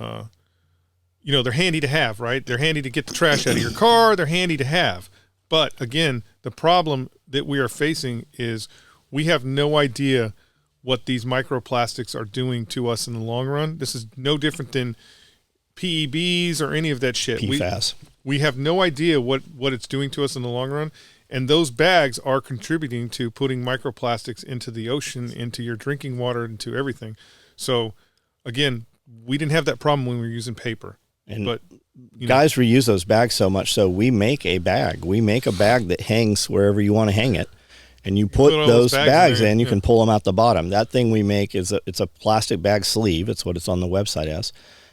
Speaker 3: they're handy to have, right? They're handy to get the trash out of your car. They're handy to have. But again, the problem that we are facing is we have no idea what these microplastics are doing to us in the long run. This is no different than PEBs or any of that shit.
Speaker 2: PFAS.
Speaker 3: We have no idea what it's doing to us in the long run. And those bags are contributing to putting microplastics into the ocean, into your drinking water, into everything. So again, we didn't have that problem when we were using paper.
Speaker 2: But guys reuse those bags so much, so we make a bag. We make a bag that hangs wherever you want to hang it, and you put those bags in. You can pull them out the bottom. That thing we make it's a plastic bag sleeve. It's what it's on the website as,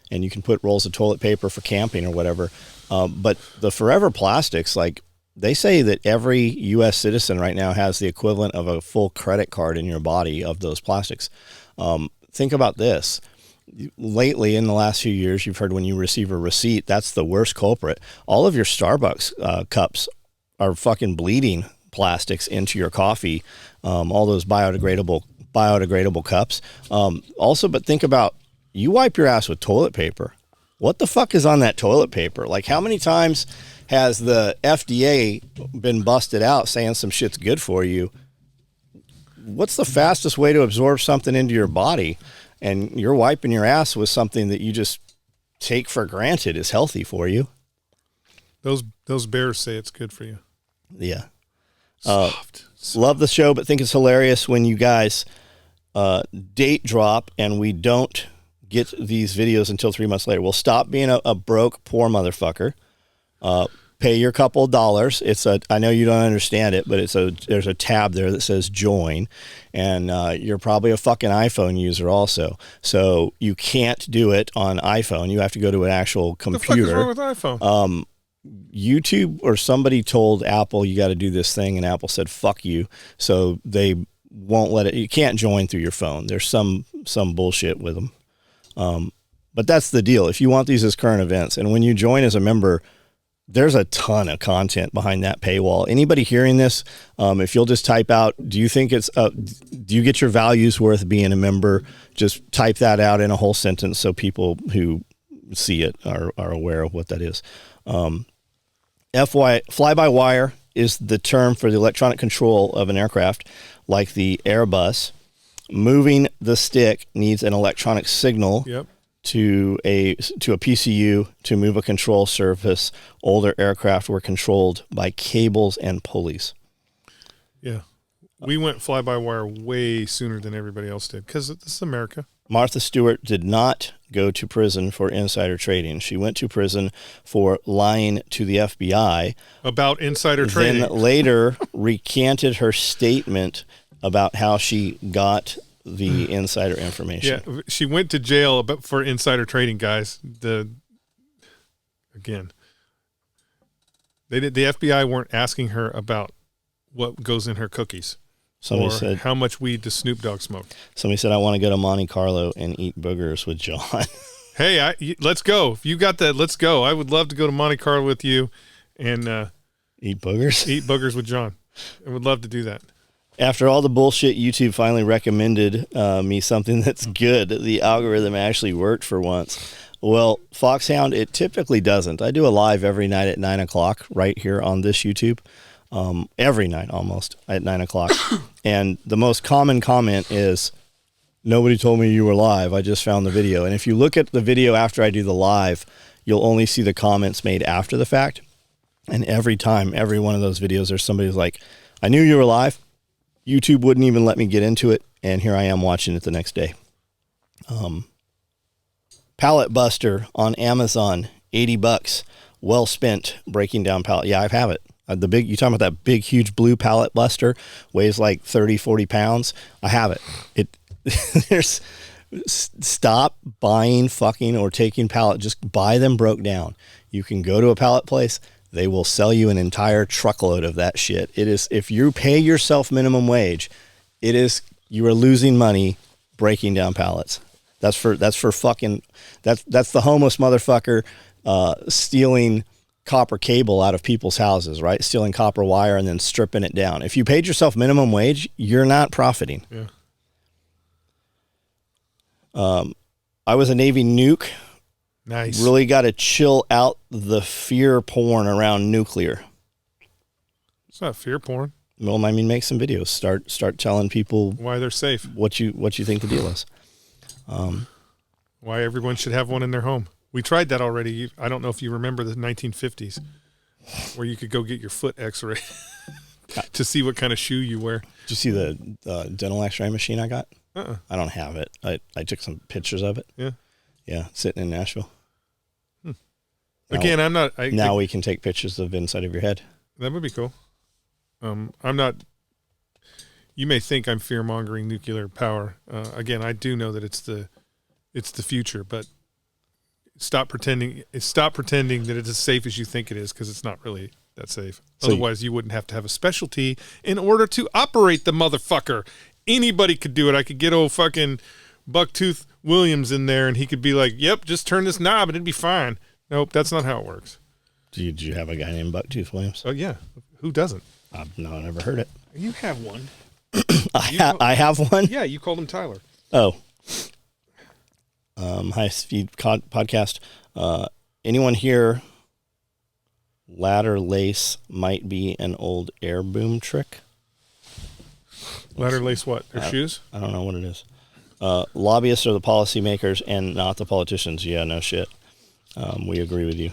Speaker 2: and you can put rolls of toilet paper for camping or whatever. But the forever plastics, like they say that every U.S. citizen right now has the equivalent of a full credit card in your body of those plastics. Think about this. Lately, in the last few years, you've heard when you receive a receipt, that's the worst culprit. All of your Starbucks cups are fucking bleeding plastics into your coffee. All those biodegradable cups. Also, but think about, you wipe your ass with toilet paper. What the fuck is on that toilet paper? Like, how many times has the FDA been busted out saying some shit's good for you? What's the fastest way to absorb something into your body? And you're wiping your ass with something that you just take for granted is healthy for you.
Speaker 3: Those bears say it's good for you.
Speaker 2: Yeah.
Speaker 3: Soft.
Speaker 2: Love the show, but think it's hilarious when you guys date drop and we don't get these videos until 3 months later. We'll stop being a broke, poor motherfucker. Pay your couple of dollars. I know you don't understand it, but there's a tab there that says join, and you're probably a fucking iPhone user also. So you can't do it on iPhone. You have to go to an actual computer.
Speaker 3: What the fuck is wrong with iPhone?
Speaker 2: YouTube or somebody told Apple you got to do this thing, and Apple said fuck you. So they won't let it. You can't join through your phone. There's some bullshit with them. But that's the deal. If you want these as current events, and when you join as a member, there's a ton of content behind that paywall. Anybody hearing this, if you'll just type out, do you get your values worth being a member? Just type that out in a whole sentence so people who see it are aware of what that is. Fly-by-wire is the term for the electronic control of an aircraft, like the Airbus. Moving the stick needs an electronic signal.
Speaker 3: Yep.
Speaker 2: To a PCU to move a control surface. Older aircraft were controlled by cables and pulleys.
Speaker 3: Yeah. We went fly-by-wire way sooner than everybody else did because this is America.
Speaker 2: Martha Stewart did not go to prison for insider trading. She went to prison for lying to the FBI
Speaker 3: about insider trading.
Speaker 2: Then later recanted her statement about how she got the insider information.
Speaker 3: Yeah, she went to jail for insider trading, guys. The FBI weren't asking her about what goes in her cookies. Somebody said, how much weed does Snoop Dogg smoke?
Speaker 2: Somebody said, I want to go to Monte Carlo and eat boogers with John.
Speaker 3: Hey, let's go. If you got that, let's go. I would love to go to Monte Carlo with you and
Speaker 2: eat boogers?
Speaker 3: Eat boogers with John. I would love to do that.
Speaker 2: After all the bullshit, YouTube finally recommended me something that's good. The algorithm actually worked for once. Well, Foxhound, it typically doesn't. I do a live every night at 9 o'clock right here on this YouTube. Every night almost at 9 o'clock. And the most common comment is, nobody told me you were live. I just found the video. And if you look at the video after I do the live, you'll only see the comments made after the fact. And every time, every one of those videos, there's somebody who's like, I knew you were live. YouTube wouldn't even let me get into it. And here I am watching it the next day. Pallet Buster on Amazon, $80. Well spent breaking down pallet. Yeah, I have it. You talking about that big, huge blue Pallet Buster, weighs like 30, 40 pounds. I have it. Stop buying fucking or taking pallet. Just buy them broke down. You can go to a pallet place. They will sell you an entire truckload of that shit. It is, if you pay yourself minimum wage, you are losing money breaking down pallets. That's the homeless motherfucker stealing copper cable out of people's houses, right? Stealing copper wire and then stripping it down. If you paid yourself minimum wage, you're not profiting.
Speaker 3: Yeah.
Speaker 2: I was a Navy nuke.
Speaker 3: Nice.
Speaker 2: Really got to chill out the fear porn around nuclear.
Speaker 3: It's not fear porn.
Speaker 2: Well, I mean, make some videos. Start telling people
Speaker 3: why they're safe.
Speaker 2: What you think the deal is.
Speaker 3: Why everyone should have one in their home. We tried that already. I don't know if you remember the 1950s where you could go get your foot x-ray to see what kind of shoe you wear.
Speaker 2: Did you see the dental x-ray machine I got?
Speaker 3: Uh-uh.
Speaker 2: I don't have it. I took some pictures of it.
Speaker 3: Yeah.
Speaker 2: Yeah, sitting in Nashville.
Speaker 3: Again, I'm not...
Speaker 2: Now we can take pictures of inside of your head.
Speaker 3: That would be cool. I'm not... You may think I'm fear-mongering nuclear power. Again, I do know that it's the future, but stop pretending that it's as safe as you think it is, because it's not really that safe. Otherwise, you wouldn't have to have a specialty in order to operate the motherfucker. Anybody could do it. I could get old fucking Bucktooth Williams in there, and he could be like, yep, just turn this knob and it'd be fine. Nope, that's not how it works.
Speaker 2: Did you have a guy named Bucktooth Williams?
Speaker 3: Oh, yeah. Who doesn't?
Speaker 2: No, I never heard it.
Speaker 3: You have one.
Speaker 2: I have one?
Speaker 3: Yeah, you called him Tyler.
Speaker 2: Oh. High Speed Podcast. Anyone here, ladder lace might be an old air boom trick?
Speaker 3: Ladder lace what? Their shoes?
Speaker 2: I don't know what it is. Lobbyists are the policymakers and not the politicians. Yeah, no shit. We agree with you.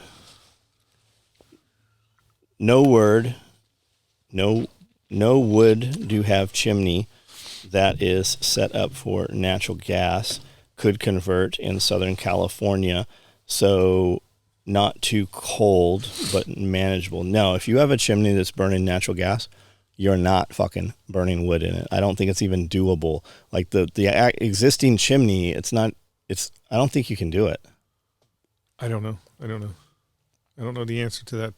Speaker 2: No wood do have chimney that is set up for natural gas. Could convert in Southern California, so not too cold, but manageable. No, if you have a chimney that's burning natural gas, you're not fucking burning wood in it. I don't think it's even doable. Like the existing chimney, I don't think you can do it.
Speaker 3: I don't know. I don't know the answer to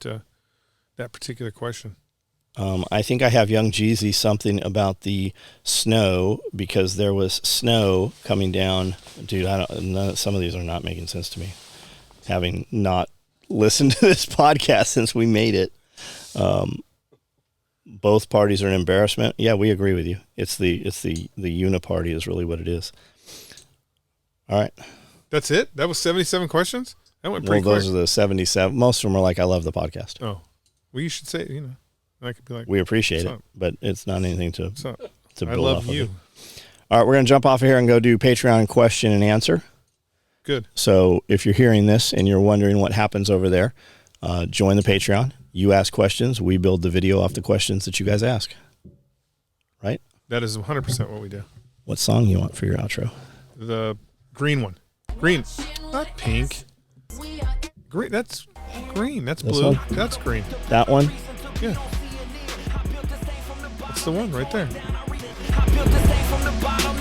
Speaker 3: that particular question.
Speaker 2: I think I have Young Jeezy something about the snow, because there was snow coming down. Dude, some of these are not making sense to me, having not listened to this podcast since we made it. Both parties are an embarrassment. Yeah, we agree with you. It's the uniparty is really what it is. All right.
Speaker 3: That's it? That was 77 questions? That went pretty quick.
Speaker 2: Those are the 77. Most of them are like, I love the podcast.
Speaker 3: Oh. Well, you should say, I could be like,
Speaker 2: we appreciate it, but it's not anything to build
Speaker 3: I love
Speaker 2: off
Speaker 3: you.
Speaker 2: Of. All right, we're going to jump off of here and go do Patreon question and answer.
Speaker 3: Good.
Speaker 2: So if you're hearing this and you're wondering what happens over there, join the Patreon. You ask questions. We build the video off the questions that you guys ask. Right?
Speaker 3: That is 100% what we do.
Speaker 2: What song you want for your outro?
Speaker 3: The Green one. Green. Not pink. Green. That's green. That's
Speaker 2: This
Speaker 3: blue.
Speaker 2: one?
Speaker 3: That's green.
Speaker 2: That one?
Speaker 3: Yeah. That's the one right there.
Speaker 1: I built this thing from the bottom.